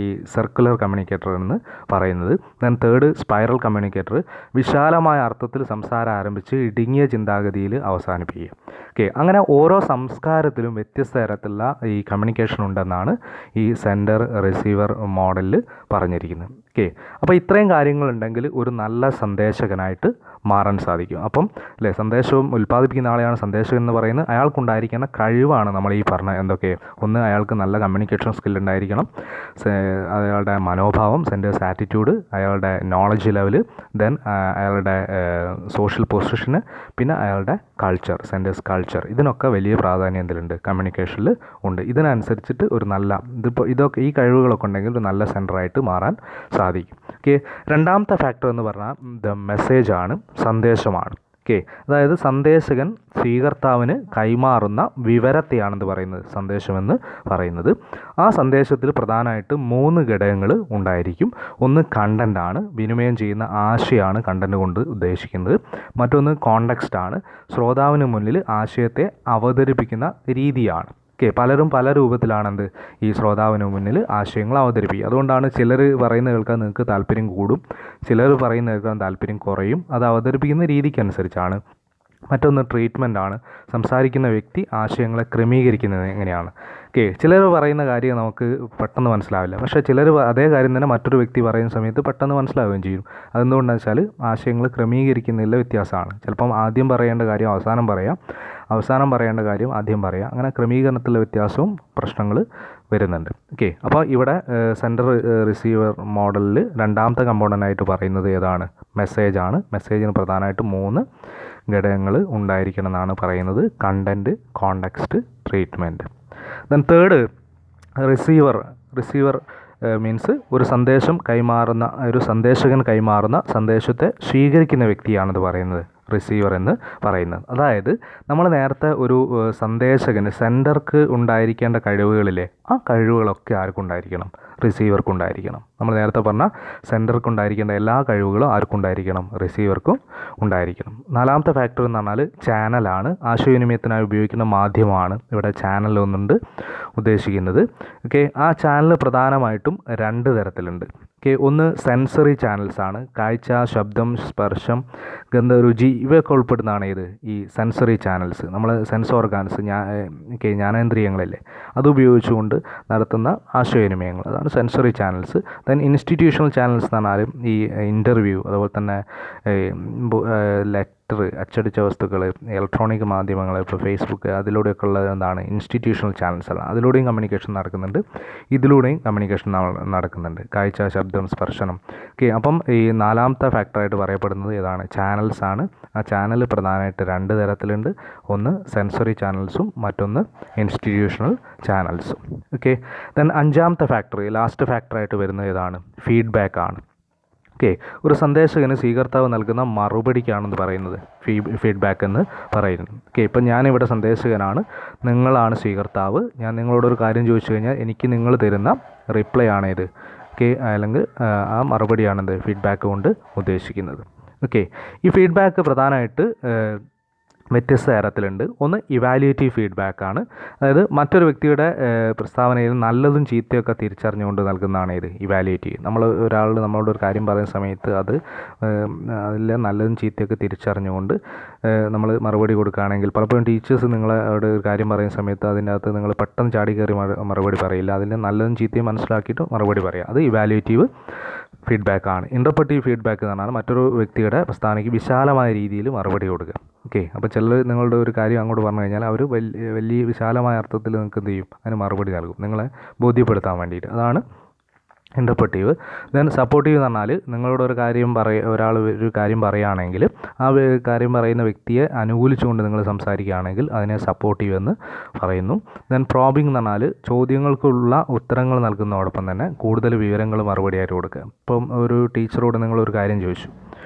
ഈ സർക്കുലർ കമ്മ്യൂണിക്കേറ്റർ എന്ന് പറയുന്നത്. ദെൻ തേർഡ് സ്പൈറൽ കമ്മ്യൂണിക്കേറ്റർ, വിശാലമായ അർത്ഥത്തിൽ സംസാരം ആരംഭിച്ച് ഇടുങ്ങിയ ചിന്താഗതിയിൽ അവസാനിപ്പിക്കുക. ഓക്കെ, അങ്ങനെ ഓരോ സംസ്കാരത്തിലും വ്യത്യസ്ത തരത്തിലുള്ള ഈ കമ്മ്യൂണിക്കേഷൻ ഉണ്ടെന്നാണ് ഈ സെൻഡർ റിസീവർ മോഡലിൽ പറഞ്ഞിരിക്കുന്നത്. ഓക്കെ, അപ്പോൾ ഇത്രയും കാര്യങ്ങളുണ്ടെങ്കിൽ ഒരു നല്ല സന്ദേശകനായിട്ട് മാറാൻ സാധിക്കും. അപ്പം അല്ലേ, സന്ദേശവും ഉൽപ്പാദിപ്പിക്കുന്ന ആളെയാണ് സന്ദേശകൻ എന്ന് പറയുന്നത്. അയാൾക്കുണ്ടായിരിക്കുന്ന കഴിവാണ് നമ്മൾ ഈ പറഞ്ഞ എന്തൊക്കെ, ഒന്ന് അയാൾക്ക് നല്ല കമ്മ്യൂണിക്കേഷൻ സ്കിൽ ഉണ്ടായിരിക്കണം, അയാളുടെ മനോഭാവം, സെൻറ്റേഴ്സ് ആറ്റിറ്റ്യൂഡ്, അയാളുടെ നോളജ് ലെവല്, ദെൻ അയാളുടെ സോഷ്യൽ പൊസിഷന്, പിന്നെ അയാളുടെ കൾച്ചർ, സെൻറ്റേഴ്സ് കൾച്ചർ, ഇതിനൊക്കെ വലിയ പ്രാധാന്യം എന്തിലുണ്ട്, കമ്മ്യൂണിക്കേഷനിൽ ഉണ്ട്. ഇതിനനുസരിച്ചിട്ട് ഒരു നല്ല ഇതൊക്കെ ഈ കഴിവുകളൊക്കെ ഉണ്ടെങ്കിൽ ഒരു നല്ല സെൻറ്ററായിട്ട് മാറാൻ സാധിക്കും. ഓക്കെ, രണ്ടാമത്തെ ഫാക്ടർ എന്ന് പറഞ്ഞാൽ ദ മെസ്സേജ് ആണ്, സന്ദേശമാണ്. ഓക്കെ, അതായത് സന്ദേശകൻ സ്വീകർത്താവിന് കൈമാറുന്ന വിവരത്തെയാണെന്ന് പറയുന്നത് സന്ദേശമെന്ന് പറയുന്നത്. ആ സന്ദേശത്തിൽ പ്രധാനമായിട്ട് 3 ഘടകങ്ങൾ ഉണ്ടായിരിക്കും. ഒന്ന് കണ്ടൻ്റാണ്, വിനിമയം ചെയ്യുന്ന ആശയമാണ് കണ്ടൻ്റ് കൊണ്ട് ഉദ്ദേശിക്കുന്നത്. മറ്റൊന്ന് കോണ്ടെക്സ്റ്റ് ആണ്, ശ്രോതാവിന് മുന്നിൽ ആശയത്തെ അവതരിപ്പിക്കുന്ന രീതിയാണ്. ഓക്കെ, പലരും പല രൂപത്തിലാണെന്ത് ഈ ശ്രോതാവിന് മുന്നിൽ ആശയങ്ങൾ അവതരിപ്പിക്കുക. അതുകൊണ്ടാണ് ചിലർ പറയുന്നത് കേൾക്കാൻ നിങ്ങൾക്ക് താല്പര്യം കൂടും, ചിലർ പറയുന്നത് കേൾക്കാൻ താല്പര്യം കുറയും. അത് അവതരിപ്പിക്കുന്ന രീതിക്കനുസരിച്ചാണ്. മറ്റൊന്ന് ട്രീറ്റ്മെൻ്റ് ആണ്, സംസാരിക്കുന്ന വ്യക്തി ആശയങ്ങളെ ക്രമീകരിക്കുന്നത് എങ്ങനെയാണ്. ഓക്കെ, ചിലർ പറയുന്ന കാര്യം നമുക്ക് പെട്ടെന്ന് മനസ്സിലാവില്ല, പക്ഷേ ചിലർ അതേ കാര്യം തന്നെ മറ്റൊരു വ്യക്തി പറയുന്ന സമയത്ത് പെട്ടെന്ന് മനസ്സിലാവുകയും ചെയ്യും. അതെന്തുകൊണ്ടാണെന്ന് വെച്ചാൽ ആശയങ്ങൾ ക്രമീകരിക്കുന്നതിലെ വ്യത്യാസമാണ്. ചിലപ്പം ആദ്യം പറയേണ്ട കാര്യം അവസാനം പറയാം, അവസാനം പറയേണ്ട കാര്യം ആദ്യം പറയാം. അങ്ങനെ ക്രമീകരണത്തിലെ വ്യത്യാസവും പ്രശ്നങ്ങൾ വരുന്നുണ്ട്. ഓക്കെ, അപ്പോൾ ഇവിടെ സെൻറ്റർ റിസീവർ മോഡലിൽ രണ്ടാമത്തെ കമ്പോണൻ്റായിട്ട് പറയുന്നത് ഏതാണ്, മെസ്സേജാണ്. മെസ്സേജിന് പ്രധാനമായിട്ട് 3 ഘടകങ്ങൾ ഉണ്ടായിരിക്കണം എന്നാണ് പറയുന്നത്: content, context, treatment. Then third receiver means ഒരു സന്ദേശം കൈമാറുന്ന, ഒരു സന്ദേശകൻ കൈമാറുന്ന സന്ദേശത്തെ സ്വീകരിക്കുന്ന വ്യക്തിയാണെന്ന് പറയുന്നത് റിസീവർ എന്ന് പറയുന്നത്. അതായത് നമ്മൾ നേരത്തെ ഒരു സന്ദേശകന്, സെൻഡർക്ക് ഉണ്ടായിരിക്കേണ്ട കഴിവുകളിലെ ആ കഴിവുകളൊക്കെ ആർക്കുണ്ടായിരിക്കണം, റിസീവർക്കുണ്ടായിരിക്കണം. നമ്മൾ നേരത്തെ പറഞ്ഞ സെൻഡർക്കുണ്ടായിരിക്കേണ്ട എല്ലാ കഴിവുകളും ആർക്കുണ്ടായിരിക്കണം, റിസീവർക്കും ഉണ്ടായിരിക്കണം. നാലാമത്തെ ഫാക്ടർ എന്ന് പറഞ്ഞാൽ ചാനലാണ്, ആശയവിനിമയത്തിനായി ഉപയോഗിക്കുന്ന മാധ്യമമാണ് ഇവിടെ ചാനൽ ഒന്നുണ്ട് ഉദ്ദേശിക്കുന്നത്. ഓക്കെ, ആ ചാനൽ പ്രധാനമായിട്ടും 2 തരത്തിലുണ്ട്. ഓക്കെ, ഒന്ന് സെൻസറി ചാനൽസ് ആണ്, കാഴ്ച, ശബ്ദം, സ്പർശം, ഗന്ധ, രുചി ഇവയൊക്കെ ഉൾപ്പെടുന്നതാണ് ഇത് ഈ സെൻസറി ചാനൽസ്. നമ്മൾ സെൻസ് ഓർഗാൻസ്, ജ്ഞാനേന്ദ്രിയങ്ങളല്ലേ, അതുപയോഗിച്ചുകൊണ്ട് നടത്തുന്ന ആശയവിനിമയങ്ങൾ, അതാണ് sensory channels. Then institutional channels എന്ന് പറഞ്ഞാൽ ഈ ഇൻ്റർവ്യൂ, അതുപോലെ തന്നെ ലെറ്റർ, അച്ചടിച്ച വസ്തുക്കൾ, ഇലക്ട്രോണിക് മാധ്യമങ്ങൾ, ഇപ്പോൾ ഫേസ്ബുക്ക്, അതിലൂടെയൊക്കെ ഉള്ളത് എന്താണ്, ഇൻസ്റ്റിറ്റ്യൂഷണൽ ചാനൽസാണ്. അതിലൂടെയും കമ്മ്യൂണിക്കേഷൻ നടക്കുന്നുണ്ട്, ഇതിലൂടെയും കമ്മ്യൂണിക്കേഷൻ നടക്കുന്നുണ്ട്, കാഴ്ച, ശബ്ദം, സ്പർശനം. ഓക്കെ, അപ്പം ഈ നാലാമത്തെ ഫാക്ടറായിട്ട് പറയപ്പെടുന്നത് ഏതാണ്, ചാനൽസ് ആണ്. ആ ചാനൽ പ്രധാനമായിട്ട് 2 തരത്തിലുണ്ട്, ഒന്ന് സെൻസറി ചാനൽസും മറ്റൊന്ന് ഇൻസ്റ്റിറ്റ്യൂഷണൽ ചാനൽസും. ഓക്കെ, ദെൻ അഞ്ചാമത്തെ ഫാക്ടർ, ലാസ്റ്റ് ഫാക്ടറായിട്ട് വരുന്നത് ഏതാണ്, ഫീഡ്ബാക്ക് ആണ്. ഓക്കെ, ഒരു സന്ദേശകന് സ്വീകർത്താവ് നൽകുന്ന മറുപടിക്കാണെന്ന് പറയുന്നത് ഫീഡ്ബാക്ക് എന്ന് പറയുന്നത്. ഓക്കെ, ഇപ്പം ഞാനിവിടെ സന്ദേശകനാണ്, നിങ്ങളാണ് സ്വീകർത്താവ്. ഞാൻ നിങ്ങളോടൊരു കാര്യം ചോദിച്ചു കഴിഞ്ഞാൽ എനിക്ക് നിങ്ങൾ തരുന്ന റിപ്ലൈ ആണേത്. ഓക്കെ, അല്ലെങ്കിൽ ആ മറുപടിയാണെന്ത് ഫീഡ്ബാക്ക് കൊണ്ട് ഉദ്ദേശിക്കുന്നത്. ഓക്കെ, ഈ ഫീഡ്ബാക്ക് പ്രധാനമായിട്ട് വ്യത്യസ്ത തരത്തിലുണ്ട്. ഒന്ന് ഇവാലുവേറ്റീവ് ഫീഡ്ബാക്കാണ്, അതായത് മറ്റൊരു വ്യക്തിയുടെ പ്രസ്താവനയിൽ നല്ലതും ചീത്തയൊക്കെ തിരിച്ചറിഞ്ഞുകൊണ്ട് നൽകുന്നതാണ് ഇത് ഇവാലുവേറ്റീവ്. ഒരാൾ നമ്മളോട് ഒരു കാര്യം പറയുന്ന സമയത്ത് അതിലെ നല്ലതും ചീത്തയൊക്കെ തിരിച്ചറിഞ്ഞുകൊണ്ട് നമ്മൾ മറുപടി കൊടുക്കുകയാണെങ്കിൽ, പലപ്പോഴും ടീച്ചേഴ്സ് നിങ്ങളോട് ഒരു കാര്യം പറയുന്ന സമയത്ത് അതിൻ്റെ അകത്ത് നിങ്ങൾ പെട്ടെന്ന് ചാടി കയറി മറുപടി പറയില്ല, അതിൻ്റെ നല്ലതും ചീത്തയും മനസ്സിലാക്കിയിട്ട് മറുപടി പറയുക, അത് ഇവാലുവേറ്റീവ് ഫീഡ്ബാക്കാണ്. ഇൻ്റർപ്രറ്റീവ് ഫീഡ്ബാക്ക് എന്ന് പറഞ്ഞാൽ മറ്റൊരു വ്യക്തിയുടെ പ്രസ്താവനയ്ക്ക് വിശാലമായ രീതിയിൽ മറുപടി കൊടുക്കുക. ഓക്കെ, അപ്പോൾ ചിലർ നിങ്ങളുടെ ഒരു കാര്യം അങ്ങോട്ട് പറഞ്ഞു കഴിഞ്ഞാൽ അവർ വലിയ വിശാലമായ അർത്ഥത്തിൽ നിങ്ങൾക്ക് എന്ത് ചെയ്യും, അതിന് മറുപടി നൽകും, നിങ്ങളെ ബോധ്യപ്പെടുത്താൻ വേണ്ടിയിട്ട്. അതാണ് ഇൻ്റർപ്രറ്റീവ്. ദെൻ സപ്പോർട്ടീവ് എന്ന് പറഞ്ഞാൽ നിങ്ങളോട് ഒരാൾ ഒരു കാര്യം പറയുകയാണെങ്കിൽ ആ കാര്യം പറയുന്ന വ്യക്തിയെ അനുകൂലിച്ചുകൊണ്ട് നിങ്ങൾ സംസാരിക്കുകയാണെങ്കിൽ അതിനെ സപ്പോർട്ടീവ് എന്ന് പറയുന്നു. ദെൻ പ്രോബിംഗ് എന്ന് പറഞ്ഞാൽ ചോദ്യങ്ങൾക്കുള്ള ഉത്തരങ്ങൾ നൽകുന്നതോടൊപ്പം തന്നെ കൂടുതൽ വിവരങ്ങൾ മറുപടിയായിട്ട് കൊടുക്കുക. ഇപ്പം ഒരു ടീച്ചറോട് നിങ്ങളൊരു കാര്യം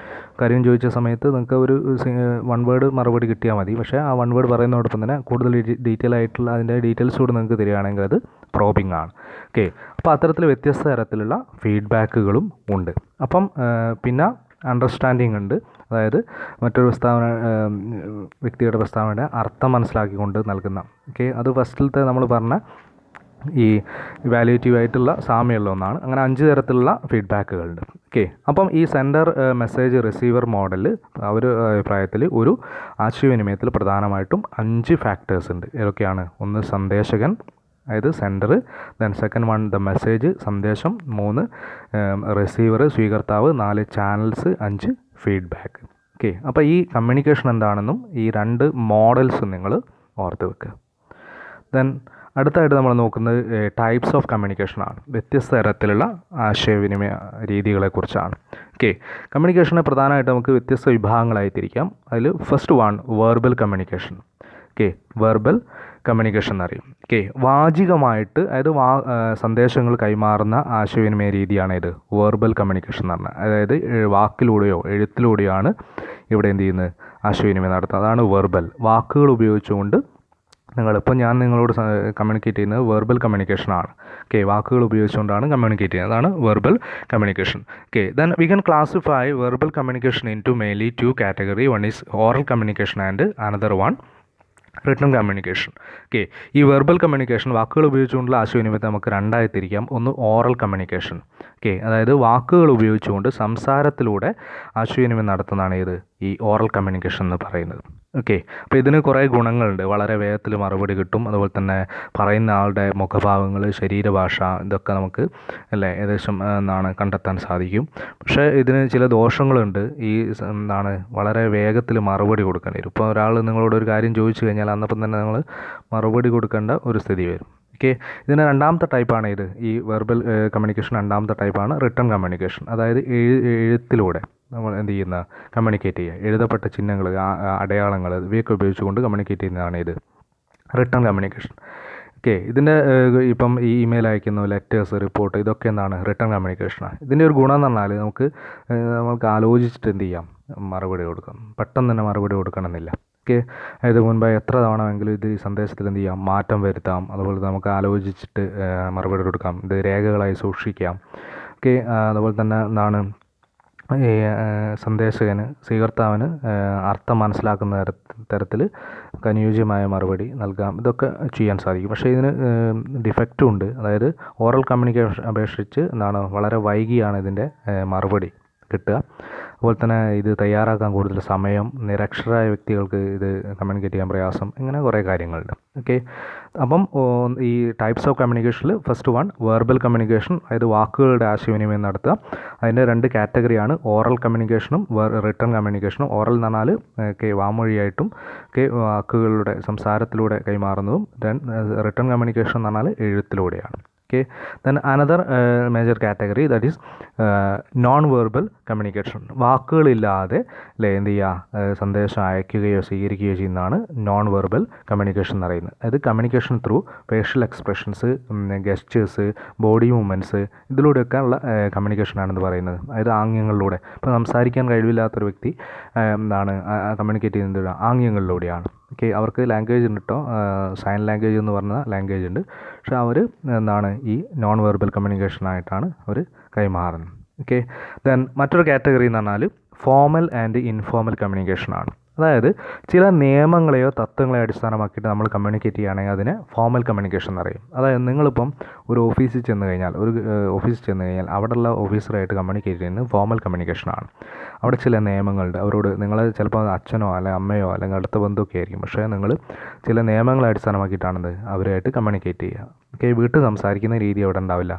ചോദിച്ച സമയത്ത് നിങ്ങൾക്ക് ഒരു 1 വേർഡ് മറുപടി കിട്ടിയാൽ മതി, പക്ഷേ ആ 1 വേർഡ് പറയുന്നതോടൊപ്പം തന്നെ കൂടുതൽ ഡീറ്റെയിൽ ആയിട്ടുള്ള അതിൻ്റെ ഡീറ്റെയിൽസ് കൂടെ നിങ്ങൾക്ക് തരികയാണെങ്കിൽ അത് പ്രോബിംഗ് ആണ്. ഓക്കെ, അപ്പോൾ അത്തരത്തിൽ വ്യത്യസ്ത തരത്തിലുള്ള ഫീഡ്ബാക്കുകളും ഉണ്ട്. അപ്പം പിന്നെ അണ്ടർസ്റ്റാൻഡിങ് ഉണ്ട്, അതായത് മറ്റൊരു വ്യക്തിയുടെ പ്രസ്താവനയുടെ അർത്ഥം മനസ്സിലാക്കിക്കൊണ്ട് നൽകുന്ന. ഓക്കെ, അത് ഫസ്റ്റിലത്തെ നമ്മൾ പറഞ്ഞ ഈ ഇവാലുവേറ്റീവ് ആയിട്ടുള്ള സാമ്യമുള്ള ഒന്നാണ്. അങ്ങനെ 5 തരത്തിലുള്ള ഫീഡ്ബാക്കുകളുണ്ട്. ഓക്കെ, അപ്പം ഈ സെൻഡർ മെസ്സേജ് റിസീവർ മോഡൽ ഒരു അഭിപ്രായത്തിൽ ഒരു ആശയവിനിമയത്തിൽ പ്രധാനമായിട്ടും 5 ഫാക്ടേഴ്സ് ഉണ്ട്. ഏതൊക്കെയാണ്? ഒന്ന് സന്ദേശകൻ, അതായത് sender, then second one the message സന്ദേശം, 3 റിസീവർ സ്വീകർത്താവ്, 4 ചാനൽസ്, 5 ഫീഡ്ബാക്ക്. ഓക്കെ, അപ്പോൾ ഈ കമ്മ്യൂണിക്കേഷൻ എന്താണെന്നും ഈ 2 മോഡൽസ് നിങ്ങൾ ഓർത്ത് വെക്കുക. ദെൻ അടുത്തായിട്ട് നമ്മൾ നോക്കുന്നത് ടൈപ്സ് ഓഫ് കമ്മ്യൂണിക്കേഷനാണ്. വ്യത്യസ്ത തരത്തിലുള്ള ആശയവിനിമയ രീതികളെക്കുറിച്ചാണ്. ഓക്കെ, കമ്മ്യൂണിക്കേഷനെ പ്രധാനമായിട്ട് നമുക്ക് വ്യത്യസ്ത വിഭാഗങ്ങളായി തിരിക്കാം. അതിൽ first one verbal communication. Okay, verbal communication എന്നറിയും. ഓക്കെ, വാചികമായിട്ട് അതായത് സന്ദേശങ്ങൾ കൈമാറുന്ന ആശയവിനിമയ രീതിയാണ് ഇത് വെർബൽ കമ്മ്യൂണിക്കേഷൻ എന്ന് പറഞ്ഞാൽ. അതായത് വാക്കിലൂടെയോ എഴുത്തിലൂടെയാണ് ഇവിടെ എന്ത് ചെയ്യുന്നത്, ആശയവിനിമയം നടത്തുന്നത്. അതാണ് വെർബൽ. വാക്കുകൾ ഉപയോഗിച്ചുകൊണ്ട് ഞാൻ നിങ്ങളോട് കമ്മ്യൂണിക്കേറ്റ് ചെയ്യുന്നത് വെർബൽ കമ്മ്യൂണിക്കേഷനാണ്. ഓക്കെ, വാക്കുകൾ ഉപയോഗിച്ചുകൊണ്ടാണ് കമ്മ്യൂണിക്കേറ്റ് ചെയ്യുന്നത്. അതാണ് verbal communication. Okay, then we can classify verbal communication into mainly 2 category. One is oral communication and another one written communication. Okay, ഈ വെർബൽ കമ്മ്യൂണിക്കേഷൻ വാക്കുകൾ ഉപയോഗിച്ചുകൊണ്ടുള്ള ആശയവിനിമയത്തെ നമുക്ക് 2ആയി തിരിക്കാം. ഒന്ന് ഓറൽ കമ്മ്യൂണിക്കേഷൻ. ഓക്കെ, അതായത് വാക്കുകൾ ഉപയോഗിച്ചുകൊണ്ട് സംസാരത്തിലൂടെ ആശയവിനിമയം നടത്തുന്നതാണ് ഇത് ഈ ഓറൽ കമ്മ്യൂണിക്കേഷൻ എന്ന് പറയുന്നത്. ഓക്കെ, അപ്പോൾ ഇതിന് കുറേ ഗുണങ്ങളുണ്ട്. വളരെ വേഗത്തിൽ മറുപടി കിട്ടും. അതുപോലെ തന്നെ പറയുന്ന ആളുടെ മുഖഭാവങ്ങൾ, ശരീരഭാഷ, ഇതൊക്കെ നമുക്ക് ഏകദേശം കണ്ടെത്താൻ സാധിക്കും. പക്ഷേ ഇതിന് ചില ദോഷങ്ങളുണ്ട്. വളരെ വേഗത്തിൽ മറുപടി കൊടുക്കേണ്ടി വരും. ഇപ്പോൾ ഒരാൾ നിങ്ങളോട് ഒരു കാര്യം ചോദിച്ചു കഴിഞ്ഞാൽ അന്നപ്പം തന്നെ നിങ്ങൾ മറുപടി കൊടുക്കേണ്ട ഒരു സ്ഥിതി വരും. ഓക്കെ, ഇതിന് 2ാമത്തെ ടൈപ്പാണ് ഇത്. ഈ വെർബൽ കമ്മ്യൂണിക്കേഷൻ 2ാമത്തെ ടൈപ്പാണ് റിട്ടൺ കമ്മ്യൂണിക്കേഷൻ. അതായത് എഴുത്തിലൂടെ നമ്മൾ എന്ത് ചെയ്യുന്ന കമ്മ്യൂണിക്കേറ്റ് ചെയ്യുക. എഴുതപ്പെട്ട ചിഹ്നങ്ങൾ, അടയാളങ്ങൾ ഇവയൊക്കെ ഉപയോഗിച്ചുകൊണ്ട് കമ്മ്യൂണിക്കേറ്റ് ചെയ്യുന്നതാണ് ഇത് റിട്ടൺ കമ്മ്യൂണിക്കേഷൻ. ഓക്കെ, ഇതിൻ്റെ ഇപ്പം ഈ ഇമെയിൽ അയക്കുന്നു, ലെറ്റേഴ്സ്, റിപ്പോർട്ട്, ഇതൊക്കെ എന്താണ് റിട്ടൺ കമ്മ്യൂണിക്കേഷനാണ്. ഇതിൻ്റെ ഒരു ഗുണം എന്ന് പറഞ്ഞാൽ നമുക്ക് ആലോചിച്ചിട്ട് എന്ത് ചെയ്യാം, മറുപടി കൊടുക്കാം. പെട്ടെന്ന് തന്നെ മറുപടി കൊടുക്കണമെന്നില്ല. ഓക്കെ, അതായത് മുൻപ് എത്ര തവണ എങ്കിലും ഇത് ഈ സന്ദേശത്തിൽ എന്ത് ചെയ്യാം, മാറ്റം വരുത്താം. അതുപോലെ നമുക്ക് ആലോചിച്ചിട്ട് മറുപടി കൊടുക്കാം. ഇത് രേഖകളായി സൂക്ഷിക്കാം. ഓക്കെ, അതുപോലെ തന്നെ ഈ സന്ദേശകന്, സ്വീകർത്താവിന് അർത്ഥം മനസ്സിലാക്കുന്ന തരത്തിൽ അനുയോജ്യമായ മറുപടി നൽകാം. ഇതൊക്കെ ചെയ്യാൻ സാധിക്കും. പക്ഷേ ഇതിന് ഡിഫക്റ്റും ഉണ്ട്. അതായത് ഓറൽ കമ്മ്യൂണിക്കേഷൻ അപേക്ഷിച്ച് വളരെ വൈകിയാണ് ഇതിൻ്റെ മറുപടി കിട്ടുക. അതുപോലെ തന്നെ ഇത് തയ്യാറാക്കാൻ കൂടുതൽ സമയം, നിരക്ഷരായ വ്യക്തികൾക്ക് ഇത് കമ്മ്യൂണിക്കേറ്റ് ചെയ്യാൻ പ്രയാസം, ഇങ്ങനെ കുറേ കാര്യങ്ങളുണ്ട്. ഓക്കെ, അപ്പം ഈ ടൈപ്സ് ഓഫ് കമ്മ്യൂണിക്കേഷനിൽ ഫസ്റ്റ് വൺ വെർബൽ കമ്മ്യൂണിക്കേഷൻ, അതായത് വാക്കുകളുടെ ആശയവിനിമയം നടത്തുക. അതിൻ്റെ 2 കാറ്റഗറിയാണ് ഓറൽ കമ്മ്യൂണിക്കേഷനും റിട്ടൺ കമ്മ്യൂണിക്കേഷനും. ഓറൽ എന്ന് പറഞ്ഞാൽ വാമൊഴിയായിട്ടും വാക്കുകളുടെ സംസാരത്തിലൂടെ കൈമാറുന്നതും. റിട്ടൺ കമ്മ്യൂണിക്കേഷൻ എന്ന് പറഞ്ഞാൽ എഴുത്തിലൂടെയാണ്. Okay, then another major category, that is non-verbal communication. വാക്കുകളില്ലാതെ എന്ത് ചെയ്യുക, സന്ദേശം അയക്കുകയോ സ്വീകരിക്കുകയോ ചെയ്യുന്നതാണ് നോൺ വെർബൽ കമ്മ്യൂണിക്കേഷൻ എന്ന് പറയുന്നത്. അതായത് communication through facial expressions, gestures, body movements, ഇതിലൂടെയൊക്കെ ഉള്ള കമ്മ്യൂണിക്കേഷനാണെന്ന് പറയുന്നത്. അതായത് ആംഗ്യങ്ങളിലൂടെ. ഇപ്പോൾ സംസാരിക്കാൻ കഴിവില്ലാത്തൊരു വ്യക്തി കമ്മ്യൂണിക്കേറ്റ് ചെയ്യുന്നത് ആംഗ്യങ്ങളിലൂടെയാണ്. ഓക്കെ, അവർക്ക് ലാംഗ്വേജ് ഉണ്ട് കേട്ടോ, സൈൻ ലാംഗ്വേജ് എന്ന് പറഞ്ഞ ലാംഗ്വേജ് ഉണ്ട്. പക്ഷെ അവർ ഈ നോൺ വെർബൽ കമ്മ്യൂണിക്കേഷനായിട്ടാണ് അവർ കൈമാറുന്നത്. ഓക്കെ, ദെൻ മറ്റൊരു കാറ്റഗറി എന്ന് പറഞ്ഞാൽ ഫോമൽ ആൻഡ് ഇൻഫോമൽ കമ്മ്യൂണിക്കേഷനാണ്. അതായത് ചില നിയമങ്ങളെയോ തത്വങ്ങളെയോ അടിസ്ഥാനമാക്കിയിട്ട് നമ്മൾ കമ്മ്യൂണിക്കേറ്റ് ചെയ്യുകയാണെങ്കിൽ അതിനെ ഫോമൽ കമ്മ്യൂണിക്കേഷൻ എന്നറിയും. അതായത് നിങ്ങളിപ്പം ഒരു ഓഫീസിൽ ചെന്ന് കഴിഞ്ഞാൽ അവിടെയുള്ള ഓഫീസറായിട്ട് കമ്മ്യൂണിക്കേറ്റ് ചെയ്യുന്നത് ഫോമൽ കമ്മ്യൂണിക്കേഷനാണ്. അവിടെ ചില നിയമങ്ങളുണ്ട്. അവരോട് നിങ്ങൾ ചിലപ്പോൾ അച്ഛനോ അല്ലെങ്കിൽ അമ്മയോ അല്ലെങ്കിൽ അടുത്ത ബന്ധുവൊക്കെ ആയിരിക്കും. പക്ഷേ നിങ്ങൾ ചില നിയമങ്ങളെ അടിസ്ഥാനമാക്കിയിട്ടാണത് അവരുമായിട്ട് കമ്മ്യൂണിക്കേറ്റ് ചെയ്യുക. ഓക്കെ, വീട്ടിൽ സംസാരിക്കുന്ന രീതി അവിടെ ഉണ്ടാവില്ല.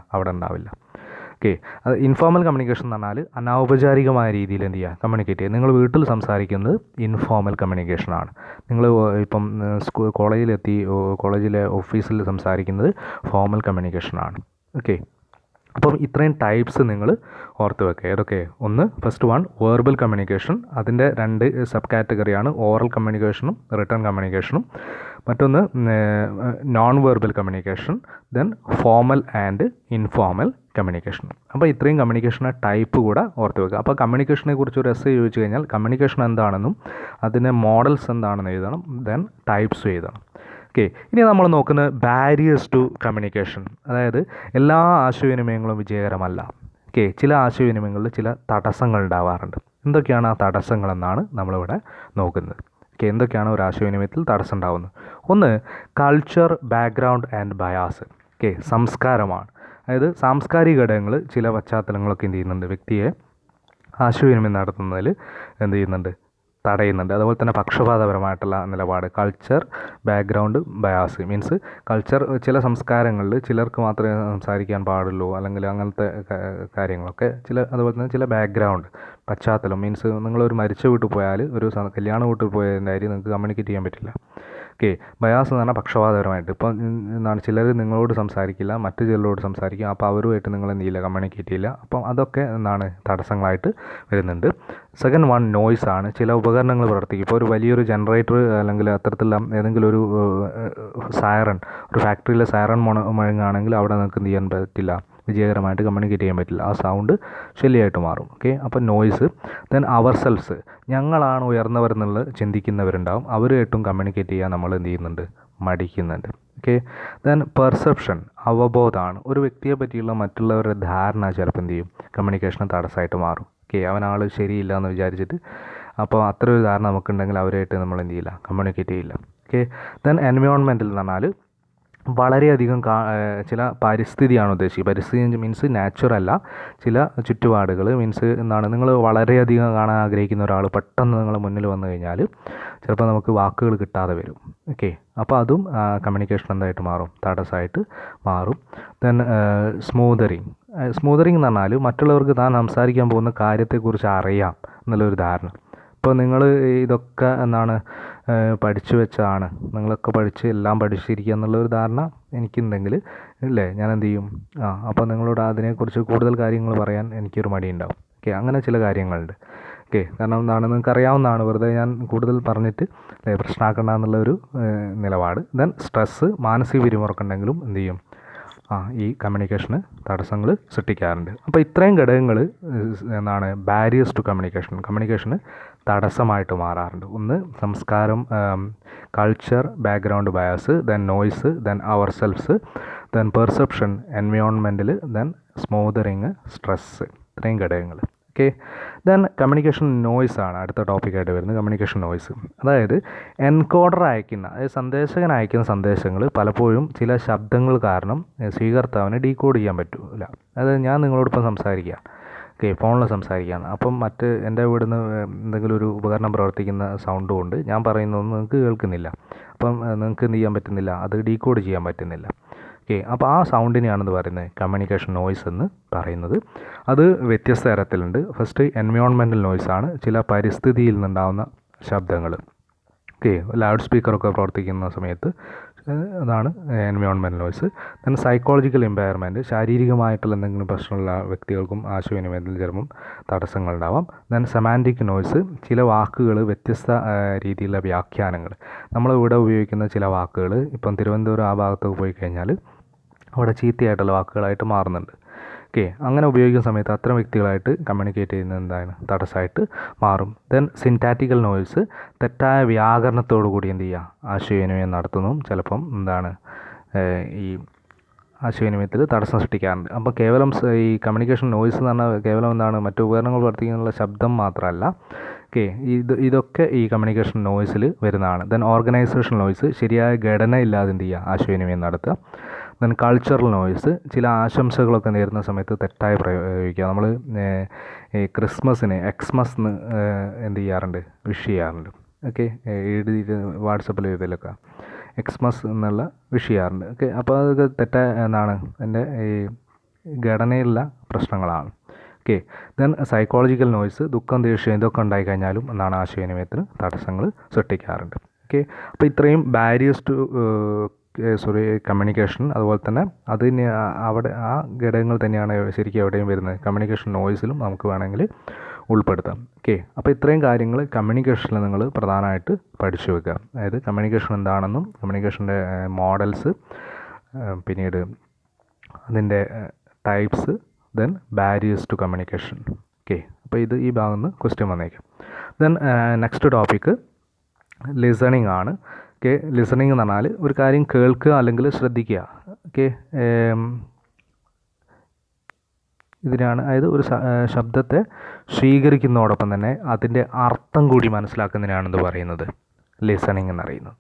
ഓക്കെ, അത് ഇൻഫോർമൽ കമ്മ്യൂണിക്കേഷൻ എന്ന് പറഞ്ഞാൽ അനൗപചാരികമായ രീതിയിൽ എന്ത് ചെയ്യുക, കമ്മ്യൂണിക്കേറ്റ് ചെയ്യുക. നിങ്ങൾ വീട്ടിൽ സംസാരിക്കുന്നത് ഇൻഫോർമൽ കമ്മ്യൂണിക്കേഷനാണ്. നിങ്ങൾ ഇപ്പം കോളേജിലെ ഓഫീസിൽ സംസാരിക്കുന്നത് ഫോർമൽ കമ്മ്യൂണിക്കേഷനാണ്. ഓക്കെ, അപ്പം ഇത്രയും ടൈപ്സ് നിങ്ങൾ ഓർത്ത് വെക്കുക. ഏതൊക്കെ? ഒന്ന് ഫസ്റ്റ് വൺ വെർബൽ കമ്മ്യൂണിക്കേഷൻ, അതിൻ്റെ 2 സബ് കാറ്റഗറിയാണ് ഓറൽ കമ്മ്യൂണിക്കേഷനും റിട്ടൺ കമ്മ്യൂണിക്കേഷനും. മറ്റൊന്ന് non verbal communication, then formal and informal communication. അപ്പോൾ ഇത്രയും കമ്മ്യൂണിക്കേഷൻ്റെ ടൈപ്പ് കൂടെ ഓർത്ത് വെക്കുക. അപ്പോൾ കമ്മ്യൂണിക്കേഷനെ കുറിച്ച് ഒരു എസ്സേ ചോദിച്ചു കഴിഞ്ഞാൽ കമ്മ്യൂണിക്കേഷൻ എന്താണെന്നും അതിൻ്റെ മോഡൽസ് എന്താണെന്ന് എഴുതണം, ദെൻ ടൈപ്സും എഴുതണം. ഓക്കെ, ഇനി നമ്മൾ നോക്കുന്നത് ബാരിയേഴ്സ് ടു കമ്മ്യൂണിക്കേഷൻ. അതായത് എല്ലാ ആശയവിനിമയങ്ങളും വിജയകരമല്ല. ഓക്കെ, ചില ആശയവിനിമയങ്ങളിൽ ചില തടസ്സങ്ങൾ ഉണ്ടാവാറുണ്ട്. എന്തൊക്കെയാണ് ആ തടസ്സങ്ങളെന്നാണ് നമ്മളിവിടെ നോക്കുന്നത്. ഓക്കെ, എന്തൊക്കെയാണ് ഒരു ആശയവിനിമയത്തിൽ തടസ്സം ഉണ്ടാകുന്നത്? ഒന്ന്, culture, background and bias. Okay, സംസ്കാരമാണ്. അതായത് സാംസ്കാരിക ഘടകങ്ങൾ ചില പശ്ചാത്തലങ്ങളൊക്കെ എന്ത് ചെയ്യുന്നുണ്ട്, വ്യക്തിയെ ആശയവിനിമയം നടത്തുന്നതിൽ എന്ത് ചെയ്യുന്നുണ്ട്, തടയുന്നുണ്ട്. അതുപോലെ തന്നെ പക്ഷപാതപരമായിട്ടുള്ള നിലപാട്, culture background bias means culture, ചില സംസ്കാരങ്ങളിൽ ചിലർക്ക് മാത്രമേ സംസാരിക്കാൻ പാടുള്ളൂ അല്ലെങ്കിൽ അങ്ങനത്തെ കാര്യങ്ങളൊക്കെ അതുപോലെ തന്നെ ചില ബാക്ക്ഗ്രൗണ്ട് പശ്ചാത്തലം മീൻസ് നിങ്ങളൊരു മരിച്ച വീട്ടിൽ പോയാൽ ഒരു കല്യാണ വീട്ടിൽ പോയതിൻ്റെ കാര്യം നിങ്ങൾക്ക് കമ്മ്യൂണിക്കേറ്റ് ചെയ്യാൻ പറ്റില്ല. ഓക്കെ, ബയാസ് എന്ന് പറഞ്ഞാൽ പക്ഷപാതപരമായിട്ട് ഇപ്പം എന്താണ്, ചിലർ നിങ്ങളോട് സംസാരിക്കില്ല, മറ്റു ചിലരോട് സംസാരിക്കും, അപ്പോൾ അവരുമായിട്ട് നിങ്ങൾ എന്ത് ചെയ്യില്ല, കമ്മ്യൂണിക്കേറ്റ് ചെയ്യില്ല. അപ്പം അതൊക്കെ എന്താണ് തടസ്സങ്ങളായിട്ട് വരുന്നുണ്ട്. സെക്കൻഡ് വൺ നോയ്സ് ആണ്. ചില ഉപകരണങ്ങൾ പ്രവർത്തിക്കും. ഇപ്പോൾ ഒരു വലിയൊരു ജനറേറ്റർ അല്ലെങ്കിൽ അത്തരത്തിലുള്ള ഏതെങ്കിലും ഒരു സൈറൺ, ഒരു ഫാക്ടറിയിലെ സൈറൺ മുഴങ്ങുകയാണെങ്കിൽ അവിടെ നിങ്ങൾക്ക് എന്ത് ചെയ്യാൻ പറ്റില്ല, വിജയകരമായിട്ട് കമ്മ്യൂണിക്കേറ്റ് ചെയ്യാൻ പറ്റില്ല. ആ സൗണ്ട് ശല്യമായിട്ട് മാറും. ഓക്കെ, അപ്പോൾ നോയ്സ്. ദെൻ അവർ സെൽഫ്സ്, ഞങ്ങളാണ് ഉയർന്നവർ എന്നുള്ളത് ചിന്തിക്കുന്നവരുണ്ടാവും, അവരുമായിട്ടും കമ്മ്യൂണിക്കേറ്റ് ചെയ്യാൻ നമ്മൾ എന്ത് ചെയ്യുന്നുണ്ട്, മടിക്കുന്നുണ്ട്. ഓക്കെ, ദെൻ പെർസെപ്ഷൻ, അവബോധമാണ്. ഒരു വ്യക്തിയെ പറ്റിയുള്ള മറ്റുള്ളവരുടെ ധാരണ ചിലപ്പോൾ എന്ത് ചെയ്യും, കമ്മ്യൂണിക്കേഷന് തടസ്സമായിട്ട് മാറും. ഓക്കെ, അവനാൾ ശരിയില്ല എന്ന് വിചാരിച്ചിട്ട് അപ്പോൾ അത്ര ഒരു ധാരണ നമുക്കുണ്ടെങ്കിൽ അവരായിട്ട് നമ്മൾ എന്ത് ചെയ്യില്ല, കമ്മ്യൂണിക്കേറ്റ് ചെയ്യില്ല. ഓക്കെ, ദെൻ എൻവയോൺമെൻറ്റൽ എന്ന് പറഞ്ഞാൽ വളരെയധികം ചില പരിസ്ഥിതിയാണ് ഉദ്ദേശിക്കുന്നത്. പരിസ്ഥിതി മീൻസ് നാച്ചുറല്ല, ചില ചുറ്റുപാടുകൾ മീൻസ് എന്താണ്, നിങ്ങൾ വളരെയധികം കാണാൻ ആഗ്രഹിക്കുന്ന ഒരാൾ പെട്ടെന്ന് നിങ്ങൾ മുന്നിൽ വന്നു കഴിഞ്ഞാൽ ചിലപ്പോൾ നമുക്ക് വാക്കുകൾ കിട്ടാതെ വരും. ഓക്കെ, അപ്പോൾ അതും കമ്മ്യൂണിക്കേഷൻ എന്തായിട്ട് മാറും, തടസ്സമായിട്ട് മാറും. ദെൻ സ്മൂതറിങ് എന്ന് പറഞ്ഞാൽ മറ്റുള്ളവർക്ക് താൻ സംസാരിക്കാൻ പോകുന്ന കാര്യത്തെക്കുറിച്ച് അറിയാം എന്നുള്ളൊരു ധാരണ. ഇപ്പോൾ നിങ്ങൾ ഇതൊക്കെ എന്താണ് പഠിച്ചു വെച്ചതാണ്, നിങ്ങളൊക്കെ പഠിച്ച് എല്ലാം പഠിച്ചിരിക്കുക എന്നുള്ളൊരു ധാരണ എനിക്കുണ്ടെങ്കിൽ ഇല്ലേ, ഞാൻ എന്ത് ചെയ്യും, അപ്പോൾ നിങ്ങളോട് അതിനെക്കുറിച്ച് കൂടുതൽ കാര്യങ്ങൾ പറയാൻ എനിക്കൊരു മടിയുണ്ടാവും. ഓക്കെ, അങ്ങനെ ചില കാര്യങ്ങളുണ്ട്. ഓക്കെ, കാരണം എന്താണ്, നിങ്ങൾക്ക് അറിയാവുന്നതാണ്, വെറുതെ ഞാൻ കൂടുതൽ പറഞ്ഞിട്ട് പ്രശ്നമാക്കണ്ട എന്നുള്ളൊരു നിലപാട്. ദെൻ സ്ട്രെസ്സ്, മാനസിക പിരിമുറുക്കുണ്ടെങ്കിലും എന്ത് ചെയ്യും, ഈ കമ്മ്യൂണിക്കേഷന് തടസ്സങ്ങൾ സൃഷ്ടിക്കാറുണ്ട്. അപ്പോൾ ഇത്രയും ഘടകങ്ങൾ എന്താണ് ബാരിയേഴ്സ് ടു കമ്മ്യൂണിക്കേഷന് തടസ്സമായിട്ട് മാറാറുണ്ട്. ഒന്ന് സംസ്കാരം, culture background bias, then noise, then ourselves, then perception, environmental, then smothering, stress, ഇത്രയും ഘടകങ്ങൾ. ഓക്കെ, ദെൻ കമ്മ്യൂണിക്കേഷൻ നോയ്സ് ആണ് അടുത്ത ടോപ്പിക്കായിട്ട് വരുന്നത്. കമ്മ്യൂണിക്കേഷൻ നോയ്സ് അതായത് എൻകോഡർ അയക്കുന്ന, അതായത് സന്ദേശകൻ അയക്കുന്ന സന്ദേശങ്ങൾ പലപ്പോഴും ചില ശബ്ദങ്ങൾ കാരണം സ്വീകർത്താവിന് ഡീകോഡ് ചെയ്യാൻ പറ്റില്ല. അതായത് ഞാൻ നിങ്ങളോടൊപ്പം സംസാരിക്കുക, ഓക്കെ, ഫോണിൽ സംസാരിക്കുകയാണ്, അപ്പം എൻ്റെ വീടിന്ന് എന്തെങ്കിലും ഒരു ഉപകരണം പ്രവർത്തിക്കുന്ന സൗണ്ട് കൊണ്ട് ഞാൻ പറയുന്നതൊന്നും നിങ്ങൾക്ക് കേൾക്കുന്നില്ല, അപ്പം നിങ്ങൾക്ക് എന്ത് ചെയ്യാൻ പറ്റുന്നില്ല, അത് ഡീകോഡ് ചെയ്യാൻ പറ്റുന്നില്ല. ഓക്കെ, അപ്പോൾ ആ സൗണ്ടിനെയാണെന്ന് പറയുന്നത് കമ്മ്യൂണിക്കേഷൻ നോയ്സ് എന്ന് പറയുന്നത്. അത് വ്യത്യസ്ത തരത്തിലുണ്ട്. ഫസ്റ്റ് എൻവയോൺമെൻറ്റൽ നോയ്സ് ആണ്, ചില പരിസ്ഥിതിയിൽ നിന്നുണ്ടാകുന്ന ശബ്ദങ്ങൾ. ഓക്കെ, ലൗഡ് സ്പീക്കറൊക്കെ പ്രവർത്തിക്കുന്ന സമയത്ത് അതാണ് environmental noise. Then psychological impairment, ശാരീരികമായിട്ടുള്ള എന്തെങ്കിലും പ്രശ്നമുള്ള വ്യക്തികൾക്കും ആശയവിനിമയത്തിൽ ചിലപ്പം തടസ്സങ്ങളുണ്ടാവാം. ദെൻ സെമാൻറ്റിക് നോയ്സ്, ചില വാക്കുകൾ വ്യത്യസ്ത രീതിയിലുള്ള വ്യാഖ്യാനങ്ങൾ, നമ്മളിവിടെ ഉപയോഗിക്കുന്ന ചില വാക്കുകൾ ഇപ്പം തിരുവനന്തപുരം ആ ഭാഗത്തൊക്കെ പോയി കഴിഞ്ഞാൽ അവിടെ ചീത്തയായിട്ടുള്ള വാക്കുകളായിട്ട് മാറുന്നുണ്ട്. ഓക്കെ, അങ്ങനെ ഉപയോഗിക്കുന്ന സമയത്ത് അത്തരം വ്യക്തികളായിട്ട് കമ്മ്യൂണിക്കേറ്റ് ചെയ്യുന്നത് എന്താണ്, തടസ്സമായിട്ട് മാറും. ദെൻ സിൻറ്റാറ്റിക്കൽ നോയ്സ്, തെറ്റായ വ്യാകരണത്തോടു കൂടി എന്ത് ചെയ്യുക, ആശയവിനിമയം നടത്തുന്നു, ചിലപ്പം എന്താണ് ഈ ആശയവിനിമയത്തിൽ തടസ്സം സൃഷ്ടിക്കാറുണ്ട്. അപ്പോൾ കേവലം ഈ കമ്മ്യൂണിക്കേഷൻ നോയ്സ് എന്ന് പറഞ്ഞാൽ കേവലം എന്താണ്, മറ്റു ഉപകരണങ്ങൾ പ്രവർത്തിക്കാനുള്ള ശബ്ദം മാത്രമല്ല. ഓക്കെ, ഇതൊക്കെ ഈ കമ്മ്യൂണിക്കേഷൻ നോയ്സിൽ വരുന്നതാണ്. ദെൻ ഓർഗനൈസേഷൻ നോയ്സ്, ശരിയായ ഘടന ഇല്ലാതെ എന്ത് ചെയ്യുക, ആശയവിനിമയം നടത്തുക. ദെൻ കൾച്ചറൽ നോയ്സ്, ചില ആശംസകളൊക്കെ നേരുന്ന സമയത്ത് തെറ്റായി പ്രയോഗിക്കുക. നമ്മൾ ഈ ക്രിസ്മസിന് എക്സ്മസ് എന്ന് എന്ത് ചെയ്യാറുണ്ട്, വിഷ് ചെയ്യാറുണ്ട്. ഓക്കെ, എഴുതി വാട്സപ്പിൽ ഇതിലൊക്കെ എക്സ്മസ് എന്നുള്ള വിഷ് ചെയ്യാറുണ്ട്. ഓക്കെ, അപ്പോൾ അതൊക്കെ തെറ്റായ എന്നാണ്, എൻ്റെ ഈ ഘടനയിലുള്ള പ്രശ്നങ്ങളാണ്. ഓക്കെ, ദെൻ സൈക്കോളജിക്കൽ നോയ്സ്, ദുഃഖം, ദേഷ്യം ഇതൊക്കെ ഉണ്ടായിക്കഴിഞ്ഞാലും എന്നാണ് ആശയവിനിമയത്തിന് തടസ്സങ്ങൾ സൃഷ്ടിക്കാറുണ്ട്. ഓക്കെ, അപ്പോൾ ഇത്രയും ബാരിയേഴ്സ് ടു കമ്മ്യൂണിക്കേഷൻ, അതുപോലെ തന്നെ അതിന് അവിടെ ആ ഘടകങ്ങൾ തന്നെയാണ് ശരിക്കും എവിടെയും വരുന്നത്, കമ്മ്യൂണിക്കേഷൻ നോയ്സിലും നമുക്ക് വേണമെങ്കിൽ ഉൾപ്പെടുത്താം. ഓക്കെ, അപ്പോൾ ഇത്രയും കാര്യങ്ങൾ കമ്മ്യൂണിക്കേഷനിൽ നിങ്ങൾ പ്രധാനമായിട്ട് പഠിച്ചു വെക്കുക. അതായത് കമ്മ്യൂണിക്കേഷൻ എന്താണെന്നും കമ്മ്യൂണിക്കേഷൻ്റെ മോഡൽസ്, പിന്നീട് അതിൻ്റെ types, then barriers to communication. Okay, അപ്പോൾ ഈ ഭാഗത്ത് നിന്ന് ക്വസ്റ്റ്യൻ വന്നേക്കാം. ദെൻ നെക്സ്റ്റ് ടോപ്പിക്ക് ലിസണിങ് ആണ്. ഓക്കെ, ലിസണിങ് എന്ന് പറഞ്ഞാൽ ഒരു കാര്യം കേൾക്കുക അല്ലെങ്കിൽ ശ്രദ്ധിക്കുക. ഓക്കെ, ഇതിനാണ്, അതായത് ഒരു ശബ്ദത്തെ സ്വീകരിക്കുന്നതോടൊപ്പം തന്നെ അതിൻ്റെ അർത്ഥം കൂടി മനസ്സിലാക്കുന്നതിനാണെന്ന് പറയുന്നത് ലിസണിങ് എന്നറിയുന്നത്.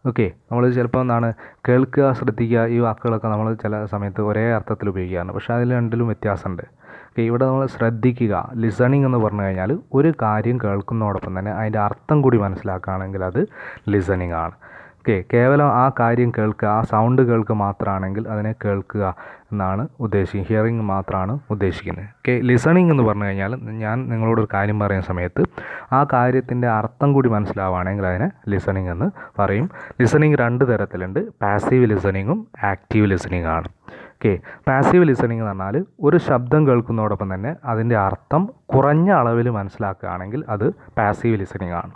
ഓക്കെ, നമ്മൾ ചിലപ്പോൾ എന്താണ് കേൾക്കുക, ശ്രദ്ധിക്കുക, ഈ വാക്കുകളൊക്കെ നമ്മൾ ചില സമയത്ത് ഒരേ അർത്ഥത്തിൽ ഉപയോഗിക്കാറുണ്ട്. പക്ഷേ അതിൽ രണ്ടിലും വ്യത്യാസമുണ്ട്. ഓക്കെ, ഇവിടെ നമ്മൾ ശ്രദ്ധിക്കുക, ലിസണിങ് എന്ന് പറഞ്ഞു കഴിഞ്ഞാൽ ഒരു കാര്യം കേൾക്കുന്നതോടൊപ്പം തന്നെ അതിൻ്റെ അർത്ഥം കൂടി മനസ്സിലാക്കുകയാണെങ്കിൽ അത് ലിസണിങ് ആണ്. ഓക്കെ, കേവലം ആ കാര്യം കേൾക്കുക, ആ സൗണ്ട് കേൾക്കുക മാത്രമാണെങ്കിൽ അതിനെ കേൾക്കുക എന്നാണ് ഉദ്ദേശിക്കുന്നത്, ഹിയറിങ് മാത്രമാണ് ഉദ്ദേശിക്കുന്നത്. ഓക്കെ, ലിസണിങ് എന്ന് പറഞ്ഞു കഴിഞ്ഞാൽ ഞാൻ നിങ്ങളോടൊരു കാര്യം പറയുന്ന സമയത്ത് ആ കാര്യത്തിൻ്റെ അർത്ഥം കൂടി മനസ്സിലാവുകയാണെങ്കിൽ അതിനെ ലിസണിങ് എന്ന് പറയും. ലിസണിങ് രണ്ട് തരത്തിലുണ്ട്, പാസീവ് ലിസണിങ്ങും ആക്റ്റീവ് ലിസണിങ് ആണ്. ഓക്കെ, പാസീവ് ലിസണിങ് എന്ന് പറഞ്ഞാൽ ഒരു ശബ്ദം കേൾക്കുന്നതോടൊപ്പം തന്നെ അതിൻ്റെ അർത്ഥം കുറഞ്ഞ അളവിൽ മനസ്സിലാക്കുകയാണെങ്കിൽ അത് പാസീവ് ലിസണിങ് ആണ്.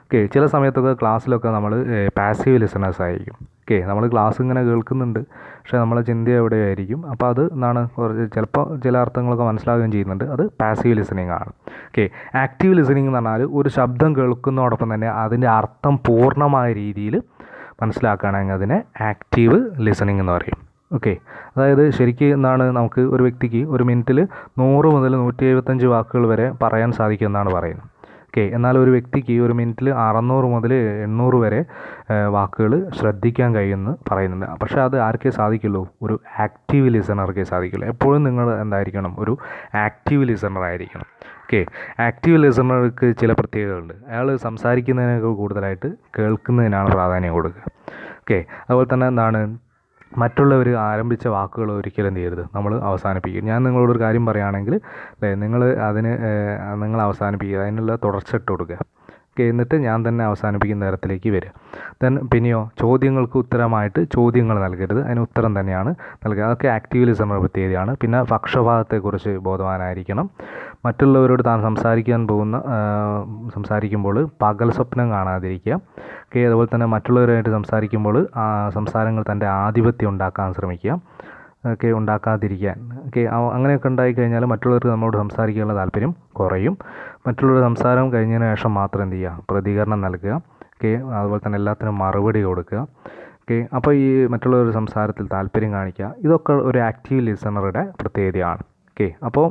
ഓക്കെ, ചില സമയത്തൊക്കെ ക്ലാസ്സിലൊക്കെ നമ്മൾ പാസീവ് ലിസണേഴ്സ് ആയിരിക്കും. ഓക്കെ, നമ്മൾ ക്ലാസ് ഇങ്ങനെ കേൾക്കുന്നുണ്ട്, പക്ഷേ നമ്മളെ ചിന്ത എവിടെയായിരിക്കും. അപ്പോൾ അത് എന്താണ് ചിലപ്പോൾ ചില അർത്ഥങ്ങളൊക്കെ മനസ്സിലാവുകയും ചെയ്യുന്നുണ്ട്, അത് പാസീവ് ലിസണിങ് ആണ്. ഓക്കെ, ആക്റ്റീവ് ലിസണിങ് എന്ന് പറഞ്ഞാൽ ഒരു ശബ്ദം കേൾക്കുന്നതോടൊപ്പം തന്നെ അതിൻ്റെ അർത്ഥം പൂർണ്ണമായ രീതിയിൽ മനസ്സിലാക്കുകയാണെങ്കിൽ അതിനെ ആക്റ്റീവ് ലിസണിങ് എന്ന് പറയും. ഓക്കെ, അതായത് ശരിക്കും എന്താണ് നമുക്ക് ഒരു വ്യക്തിക്ക് ഒരു മിനിറ്റിൽ 100 മുതൽ 175 വാക്കുകൾ വരെ പറയാൻ സാധിക്കുമെന്നാണ് പറയുന്നത്. ഓക്കെ, എന്നാൽ ഒരു വ്യക്തിക്ക് ഒരു മിനിറ്റിൽ 600 മുതൽ 800 വരെ വാക്കുകൾ ശ്രദ്ധിക്കാൻ കഴിയുമെന്ന് പറയുന്നുണ്ട്. പക്ഷേ അത് ആർക്കേ സാധിക്കുള്ളൂ? ഒരു ആക്റ്റീവ് ലിസണർക്കേ സാധിക്കുള്ളൂ. എപ്പോഴും നിങ്ങൾ എന്തായിരിക്കണം? ഒരു ആക്റ്റീവ് ലിസണർ ആയിരിക്കണം. ഓക്കെ, ആക്റ്റീവ് ലിസണർക്ക് ചില പ്രത്യേകതകളുണ്ട്. അയാൾ സംസാരിക്കുന്നതിനേക്കാൾ കൂടുതലായിട്ട് കേൾക്കുന്നതിനാണ് പ്രാധാന്യം കൊടുക്കുക. ഓക്കെ, അതുപോലെ തന്നെ എന്താണ് മറ്റുള്ളവർ ആരംഭിച്ച വാക്കുകൾ ഒരിക്കലും എന്ത് ചെയ്യരുത്, നമ്മൾ അവസാനിപ്പിക്കും. ഞാൻ നിങ്ങളോടൊരു കാര്യം പറയുകയാണെങ്കിൽ നിങ്ങൾ അതിന് നിങ്ങൾ അവസാനിപ്പിക്കുക, അതിനുള്ള തുടർച്ച ഇട്ട് കൊടുക്കുക. ഓക്കെ, എന്നിട്ട് ഞാൻ തന്നെ അവസാനിപ്പിക്കുന്ന തരത്തിലേക്ക് വരിക. പിന്നെയോ ചോദ്യങ്ങൾക്ക് ഉത്തരമായിട്ട് ചോദ്യങ്ങൾ നൽകരുത്, അതിന് ഉത്തരം തന്നെയാണ് നൽകുക. അതൊക്കെ ആക്റ്റീവ് ലിസണർ പ്രത്യേകതയാണ്. പിന്നെ പക്ഷപാതത്തെക്കുറിച്ച് ബോധവാനായിരിക്കണം. മറ്റുള്ളവരോട് താൻ സംസാരിക്കുമ്പോൾ പകൽ സ്വപ്നം കാണാതിരിക്കുക. ഓക്കെ, അതുപോലെ തന്നെ മറ്റുള്ളവരുമായിട്ട് സംസാരിക്കുമ്പോൾ സംസാരങ്ങൾ തൻ്റെ ആധിപത്യം ഉണ്ടാക്കാൻ ശ്രമിക്കുക. ഒക്കെ ഉണ്ടാക്കാതിരിക്കാൻ. ഓക്കെ, അങ്ങനെയൊക്കെ ഉണ്ടായിക്കഴിഞ്ഞാൽ മറ്റുള്ളവർക്ക് നമ്മളോട് സംസാരിക്കാനുള്ള താല്പര്യം കുറയും. മറ്റുള്ളവരുടെ സംസാരം കഴിഞ്ഞതിന് ശേഷം മാത്രം എന്ത് ചെയ്യുക? പ്രതികരണം നൽകുക. ഓക്കെ, അതുപോലെ തന്നെ എല്ലാത്തിനും മറുപടി കൊടുക്കുക. ഓക്കെ, അപ്പോൾ ഈ മറ്റുള്ളവരുടെ സംസാരത്തിൽ താല്പര്യം കാണിക്കുക, ഇതൊക്കെ ഒരു ആക്റ്റീവ് ലിസണറുടെ പ്രത്യേകതയാണ്. ഓക്കെ, അപ്പോൾ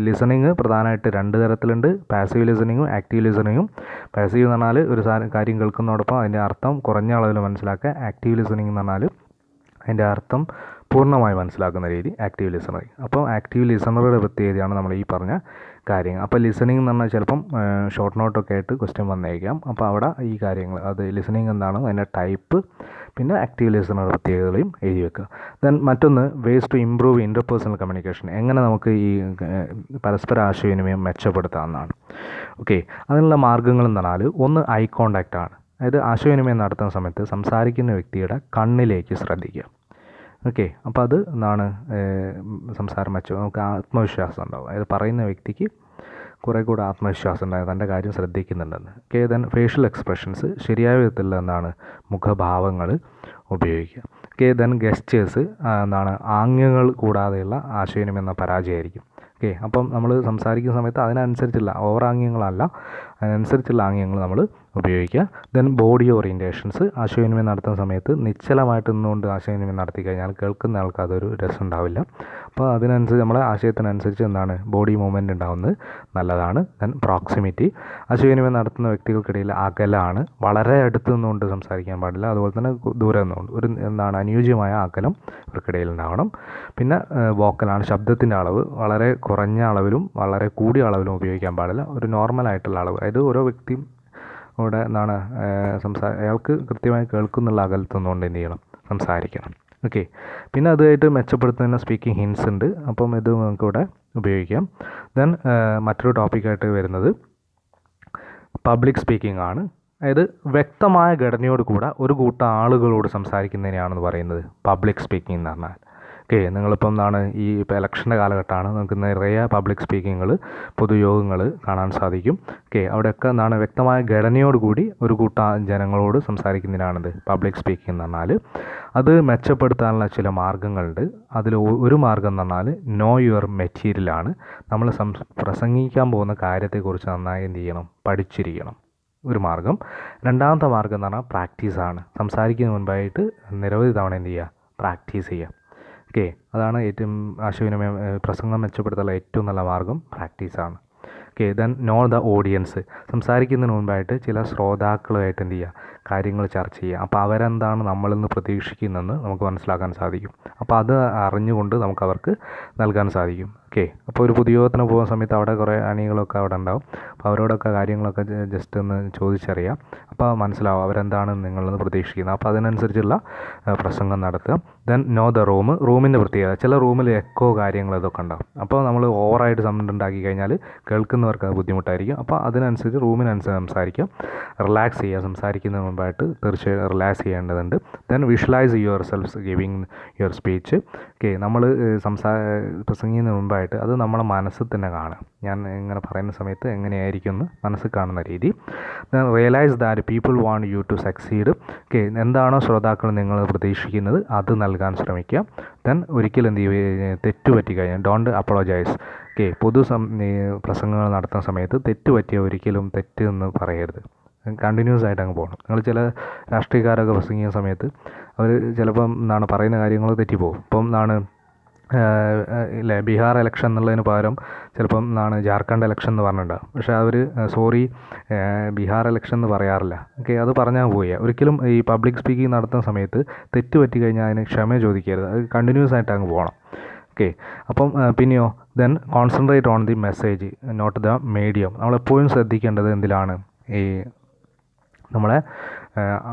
ലിസണിങ് പ്രധാനമായിട്ട് രണ്ട് തരത്തിലുണ്ട്, പാസീവ് ലിസണിങ്ങും ആക്റ്റീവ് ലിസണിങ്ങും. പാസീവ് എന്ന് പറഞ്ഞാൽ ഒരു കാര്യം കേൾക്കുന്നതോടൊപ്പം അതിൻ്റെ അർത്ഥം കുറഞ്ഞ അളവിൽ മനസ്സിലാക്കുക. ആക്റ്റീവ് ലിസണിങ് എന്ന് പറഞ്ഞാൽ അതിൻ്റെ അർത്ഥം പൂർണ്ണമായി മനസ്സിലാക്കുന്ന രീതി ആക്റ്റീവ് ലിസണറിങ്. അപ്പോൾ ആക്റ്റീവ് ലിസണറുടെ പ്രത്യേകതയാണ് നമ്മൾ ഈ പറഞ്ഞ കാര്യങ്ങൾ. അപ്പോൾ ലിസണിങ് എന്ന് പറഞ്ഞാൽ ചിലപ്പം ഷോർട്ട് നോട്ടൊക്കെ ആയിട്ട് ക്വസ്റ്റ്യൻ വന്നേക്കാം. അപ്പോൾ അവിടെ ഈ കാര്യങ്ങൾ, അത് ലിസണിങ് എന്താണ്, അതിൻ്റെ ടൈപ്പ്, പിന്നെ ആക്റ്റീവ് ലിസണറുടെ പ്രത്യേകതകളെയും എഴുതി വെക്കുക. ദെൻ മറ്റൊന്ന് ways to improve interpersonal communication, എങ്ങനെ നമുക്ക് ഈ പരസ്പര ആശയവിനിമയം മെച്ചപ്പെടുത്താമെന്നാണ്. ഓക്കെ, അതിനുള്ള മാർഗ്ഗങ്ങൾ എന്ന് പറഞ്ഞാൽ ഒന്ന് ഐ കോണ്ടാക്റ്റ് ആണ്. അതായത് ആശയവിനിമയം നടത്തുന്ന സമയത്ത് സംസാരിക്കുന്ന വ്യക്തിയുടെ കണ്ണിലേക്ക് ശ്രദ്ധിക്കുക. ഓക്കെ, അപ്പോൾ അത് എന്താണ് സംസാരം മെച്ചം, നമുക്ക് ആത്മവിശ്വാസം ഉണ്ടാവും. അതായത് പറയുന്ന വ്യക്തിക്ക് കുറേ കൂടെ ആത്മവിശ്വാസം ഉണ്ടാകും, തൻ്റെ കാര്യം ശ്രദ്ധിക്കുന്നുണ്ടെന്ന്. ഓക്കെ, ദെൻ ഫേഷ്യൽ എക്സ്പ്രഷൻസ്, ശരിയായ വിധത്തിലുള്ള എന്താണ് മുഖഭാവങ്ങൾ ഉപയോഗിക്കുക. ഓക്കെ, ദെൻ ഗെസ്റ്റേഴ്സ് എന്താണ് ആംഗ്യങ്ങൾ കൂടാതെയുള്ള ആശയവിനിമയം എന്ന പരാജയമായിരിക്കും. ഓക്കെ, അപ്പം നമ്മൾ സംസാരിക്കുന്ന സമയത്ത് അതിനനുസരിച്ചുള്ള ഓവർ ആംഗ്യങ്ങളല്ല, അതിനനുസരിച്ചുള്ള ആംഗ്യങ്ങൾ നമ്മൾ ഉപയോഗിക്കുക. ദെൻ ബോഡി ഓറിയൻറ്റേഷൻസ്, ആശയവിനിമയം നടത്തുന്ന സമയത്ത് നിശ്ചലമായിട്ട് നിന്നുകൊണ്ട് ആശയവിനിമയം നടത്തി കഴിഞ്ഞാൽ കേൾക്കുന്ന ആൾക്ക് അതൊരു രസം ഉണ്ടാവില്ല. അപ്പോൾ അതിനനുസരിച്ച് നമ്മളെ ആശയത്തിനനുസരിച്ച് എന്താണ് ബോഡി മൂവ്മെൻറ്റ് ഉണ്ടാകുന്നത് നല്ലതാണ്. ദെൻ പ്രോക്സിമിറ്റി, ആശയവിനിമയം നടത്തുന്ന വ്യക്തികൾക്കിടയിൽ അകലാണ്, വളരെ അടുത്ത് നിന്നുകൊണ്ട് സംസാരിക്കാൻ പാടില്ല, അതുപോലെ തന്നെ ദൂരെ നിന്നുകൊണ്ട് ഒരു എന്താണ് അനുയോജ്യമായ അകലം ഇവർക്കിടയിൽ ഉണ്ടാവണം. പിന്നെ വോക്കലാണ്, ശബ്ദത്തിൻ്റെ അളവ് വളരെ കുറഞ്ഞ അളവിലും വളരെ കൂടിയ അളവിലും ഉപയോഗിക്കാൻ പാടില്ല, ഒരു നോർമലായിട്ടുള്ള അളവ്. അതായത് ഓരോ വ്യക്തിയും ഇവിടെ എന്താണ് അയാൾക്ക് കൃത്യമായി കേൾക്കുന്നുള്ള അകലത്ത് നിന്നുകൊണ്ട് എന്ത് ചെയ്യണം, സംസാരിക്കണം. ഓക്കെ, പിന്നെ അതുമായിട്ട് മെച്ചപ്പെടുത്തുന്ന സ്പീക്കിംഗ് ഹിൻസ് ഉണ്ട്, അപ്പം ഇത് നമുക്കിവിടെ ഉപയോഗിക്കാം. ദെൻ മറ്റൊരു ടോപ്പിക്കായിട്ട് വരുന്നത് പബ്ലിക് സ്പീക്കിംഗ് ആണ്. അതായത് വ്യക്തമായ ഘടനയോട് കൂടെ ഒരു കൂട്ടം ആളുകളോട് സംസാരിക്കുന്നതിനെയാണെന്ന് പറയുന്നത് പബ്ലിക് സ്പീക്കിംഗ് എന്ന് പറഞ്ഞാൽ. ഓക്കെ, നിങ്ങളിപ്പം എന്താണ് ഈ ഇപ്പോൾ ഇലക്ഷൻ്റെ കാലഘട്ടമാണ്, നമുക്ക് നിറയെ പബ്ലിക് സ്പീക്കിങ്ങൾ, പൊതുയോഗങ്ങൾ കാണാൻ സാധിക്കും. ഓക്കെ, അവിടെയൊക്കെ എന്താണ് വ്യക്തമായ ഘടനയോട് കൂടി ഒരു കൂട്ടം ജനങ്ങളോട് സംസാരിക്കുന്നതിനാണിത് പബ്ലിക് സ്പീക്കിംഗ് എന്ന് പറഞ്ഞാൽ. അത് മെച്ചപ്പെടുത്താനുള്ള ചില മാർഗ്ഗങ്ങളുണ്ട്. അതിൽ ഒരു മാർഗ്ഗം എന്ന് പറഞ്ഞാൽ നോ യുവർ മെറ്റീരിയലാണ്. നമ്മൾ പ്രസംഗിക്കാൻ പോകുന്ന കാര്യത്തെക്കുറിച്ച് നന്നായി എന്ത് ചെയ്യണം, പഠിച്ചിരിക്കണം, ഒരു മാർഗ്ഗം. രണ്ടാമത്തെ മാർഗ്ഗം എന്ന് പറഞ്ഞാൽ പ്രാക്ടീസാണ്. സംസാരിക്കുന്നതിന് മുൻപായിട്ട് നിരവധി തവണ എന്ത് ചെയ്യുക, പ്രാക്ടീസ് ചെയ്യുക. ഓക്കെ, അതാണ് ഏറ്റവും ആശയവിനിമയം പ്രസംഗം മെച്ചപ്പെടുത്താനുള്ള ഏറ്റവും നല്ല മാർഗ്ഗം, പ്രാക്ടീസാണ്. Okay. Then know the audience, സംസാരിക്കുന്നതിന് മുൻപായിട്ട് ചില ശ്രോതാക്കളുമായിട്ട് എന്ത് ചെയ്യുക, കാര്യങ്ങൾ ചർച്ച ചെയ്യുക. അപ്പോൾ അവരെന്താണ് നമ്മളിൽ നിന്ന് പ്രതീക്ഷിക്കുന്നതെന്ന് നമുക്ക് മനസ്സിലാക്കാൻ സാധിക്കും. അപ്പോൾ അത് അറിഞ്ഞുകൊണ്ട് നമുക്ക് അവർക്ക് നൽകാൻ സാധിക്കും. ഓക്കെ. അപ്പോൾ ഒരു പൊതുയോഗത്തിന് പോകുന്ന സമയത്ത് അവിടെ കുറേ അണികളൊക്കെ അവിടെ ഉണ്ടാവും. അപ്പോൾ അവരോടൊക്കെ കാര്യങ്ങളൊക്കെ ജസ്റ്റ് ഒന്ന് ചോദിച്ചറിയാം. അപ്പോൾ മനസ്സിലാവും അവരെന്താണ് നിങ്ങളിൽ നിന്ന് പ്രതീക്ഷിക്കുന്നത്. അപ്പോൾ അതിനനുസരിച്ചുള്ള പ്രസംഗം നടത്തുക. ദെൻ നോ ദ റൂമിൻ്റെ പ്രത്യേകത, ചില റൂമിൽ എക്കോ കാര്യങ്ങൾ ഇതൊക്കെ ഉണ്ടാവും. അപ്പോൾ നമ്മൾ ഓവറായിട്ട് സൗണ്ട് ഉണ്ടാക്കി കഴിഞ്ഞാൽ കേൾക്കുന്നവർക്ക് അത് ബുദ്ധിമുട്ടായിരിക്കും. അപ്പോൾ അതിനനുസരിച്ച് റൂമിനനുസരിച്ച് സംസാരിക്കുക. റിലാക്സ് ചെയ്യുക, സംസാരിക്കുന്നതിന് മുമ്പായിട്ട് തീർച്ചയായും റിലാക്സ് ചെയ്യേണ്ടതുണ്ട്. Then visualise your self giving your speech. Okay. നമ്മൾ പ്രസംഗിക്കുന്നതിന് മുമ്പായിട്ട് അത് നമ്മളെ മനസ്സിൽ തന്നെ കാണുക. ഞാൻ ഇങ്ങനെ പറയുന്ന സമയത്ത് എങ്ങനെയായിരിക്കും എന്ന് മനസ്സിൽ കാണുന്ന രീതി. Then realise that people want you to succeed. Okay. എന്താണോ ശ്രോതാക്കൾ നിങ്ങൾ പ്രതീക്ഷിക്കുന്നത് അത് നൽകാൻ ശ്രമിക്കുക. ദെൻ ഒരിക്കലും എന്ത് ചെയ്യുക, തെറ്റുപറ്റി കഴിഞ്ഞാൽ ഡോണ്ട് അപ്പോളജൈസ്. ഓക്കെ. പ്രസംഗങ്ങൾ നടത്തുന്ന സമയത്ത് തെറ്റുപറ്റിയ ഒരിക്കലും തെറ്റ് എന്ന് പറയരുത്. കണ്ടിന്യൂസ് ആയിട്ട് അങ്ങ് പോകണം. നിങ്ങൾ ചില രാഷ്ട്രീയക്കാരൊക്കെ പ്രസംഗിക്കുന്ന സമയത്ത് അവർ ചിലപ്പം പറയുന്ന കാര്യങ്ങൾ തെറ്റിപ്പോകും. ഇപ്പം ഇല്ലേ, ബീഹാർ ഇലക്ഷൻ എന്നുള്ളതിന് പകരം ചിലപ്പം ജാർഖണ്ഡ് ഇലക്ഷൻ എന്ന് പറഞ്ഞിട്ടുണ്ടാകും. പക്ഷേ അവർ ബീഹാർ ഇലക്ഷൻ എന്ന് പറയാറില്ല. ഓക്കെ. അത് പറഞ്ഞാൽ പോവുക. ഒരിക്കലും ഈ പബ്ലിക് സ്പീക്കിംഗ് നടത്തുന്ന സമയത്ത് തെറ്റ് പറ്റി കഴിഞ്ഞാൽ അതിന് ക്ഷമ ചോദിക്കരുത്. അത് കണ്ടിന്യൂസ് ആയിട്ട് അങ്ങ് പോകണം. ഓക്കെ. അപ്പം പിന്നെയോ, then concentrate on the message not the medium. നമ്മളെപ്പോഴും ശ്രദ്ധിക്കേണ്ടത് എന്തിലാണ്, ഈ നമ്മളെ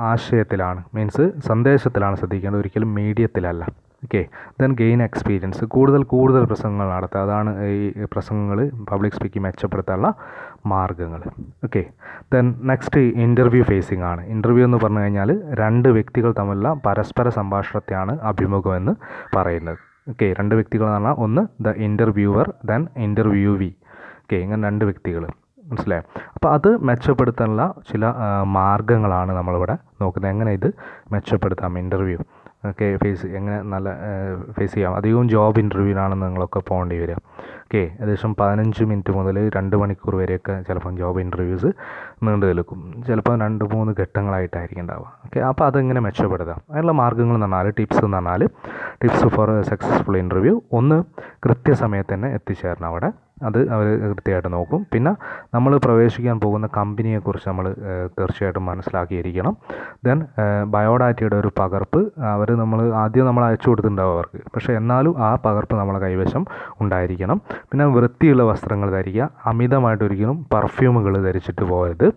ആശയത്തിലാണ്, മീൻസ് സന്ദേശത്തിലാണ് ശ്രദ്ധിക്കേണ്ടത്, ഒരിക്കലും മീഡിയത്തിലല്ല. ഓക്കെ. ദെൻ ഗെയിൻ എക്സ്പീരിയൻസ്, കൂടുതൽ പ്രസംഗങ്ങൾ നടത്തുക. അതാണ് ഈ പ്രസംഗങ്ങൾ പബ്ലിക് സ്പീക്കിംഗ് മെച്ചപ്പെടുത്താനുള്ള മാർഗ്ഗങ്ങൾ. Okay. Then next interview facing ആണ്. ഇൻ്റർവ്യൂ എന്ന് പറഞ്ഞു കഴിഞ്ഞാൽ രണ്ട് വ്യക്തികൾ തമ്മിലുള്ള പരസ്പര സംഭാഷണത്തെയാണ് അഭിമുഖം എന്ന് പറയുന്നത്. ഓക്കെ. രണ്ട് വ്യക്തികൾ എന്ന് പറഞ്ഞാൽ ഒന്ന് ദ ഇൻ്റർവ്യൂവർ, ദെൻ ഇൻ്റർവ്യൂവി. ഓക്കെ. ഇങ്ങനെ രണ്ട് വ്യക്തികൾ, മനസ്സിലായോ? അപ്പോൾ അത് മെച്ചപ്പെടുത്താനുള്ള ചില മാർഗ്ഗങ്ങളാണ് നമ്മളിവിടെ നോക്കുന്നത്. എങ്ങനെ ഇത് മെച്ചപ്പെടുത്താം ഇൻ്റർവ്യൂ. ഓക്കെ. എങ്ങനെ നല്ല ഫേസ് ചെയ്യാം. അധികവും ജോബ് ഇൻ്റർവ്യൂവിനാണ് നിങ്ങളൊക്കെ പോകേണ്ടി വരിക. ഓക്കെ. ഏകദേശം 15 മിനിറ്റ് മുതൽ 2 മണിക്കൂർ വരെയൊക്കെ ചിലപ്പം ജോബ് ഇൻ്റർവ്യൂസ് നീണ്ടു നിൽക്കും. ചിലപ്പോൾ 2-3 ഘട്ടങ്ങളായിട്ടായിരിക്കും ഉണ്ടാവുക. ഓക്കെ. അപ്പോൾ അതെങ്ങനെ മെച്ചപ്പെടുത്താം, അതിനുള്ള മാർഗ്ഗങ്ങൾ എന്ന് പറഞ്ഞാൽ ടിപ്സ് ഫോർ സക്സസ്ഫുൾ ഇൻ്റർവ്യൂ. ഒന്ന്, കൃത്യസമയത്ത് തന്നെ എത്തിച്ചേരണം അവിടെ. അത് അവർ കൃത്യമായിട്ട് നോക്കും. പിന്നെ നമ്മൾ പ്രവേശിക്കാൻ പോകുന്ന കമ്പനിയെക്കുറിച്ച് നമ്മൾ തീർച്ചയായിട്ടും മനസ്സിലാക്കിയിരിക്കണം. ദെൻ ബയോഡാറ്റയുടെ ഒരു പകർപ്പ് ആദ്യം നമ്മൾ അയച്ചു കൊടുത്തിട്ടുണ്ടാവും അവർക്ക്. പക്ഷേ എന്നാലും ആ പകർപ്പ് നമ്മളെ കൈവശം ഉണ്ടായിരിക്കണം. പിന്നെ വൃത്തിയുള്ള വസ്ത്രങ്ങൾ ധരിക്കുക. അമിതമായിട്ട് ഒരിക്കലും പെർഫ്യൂമുകൾ ധരിച്ചിട്ട് പോകരുത്.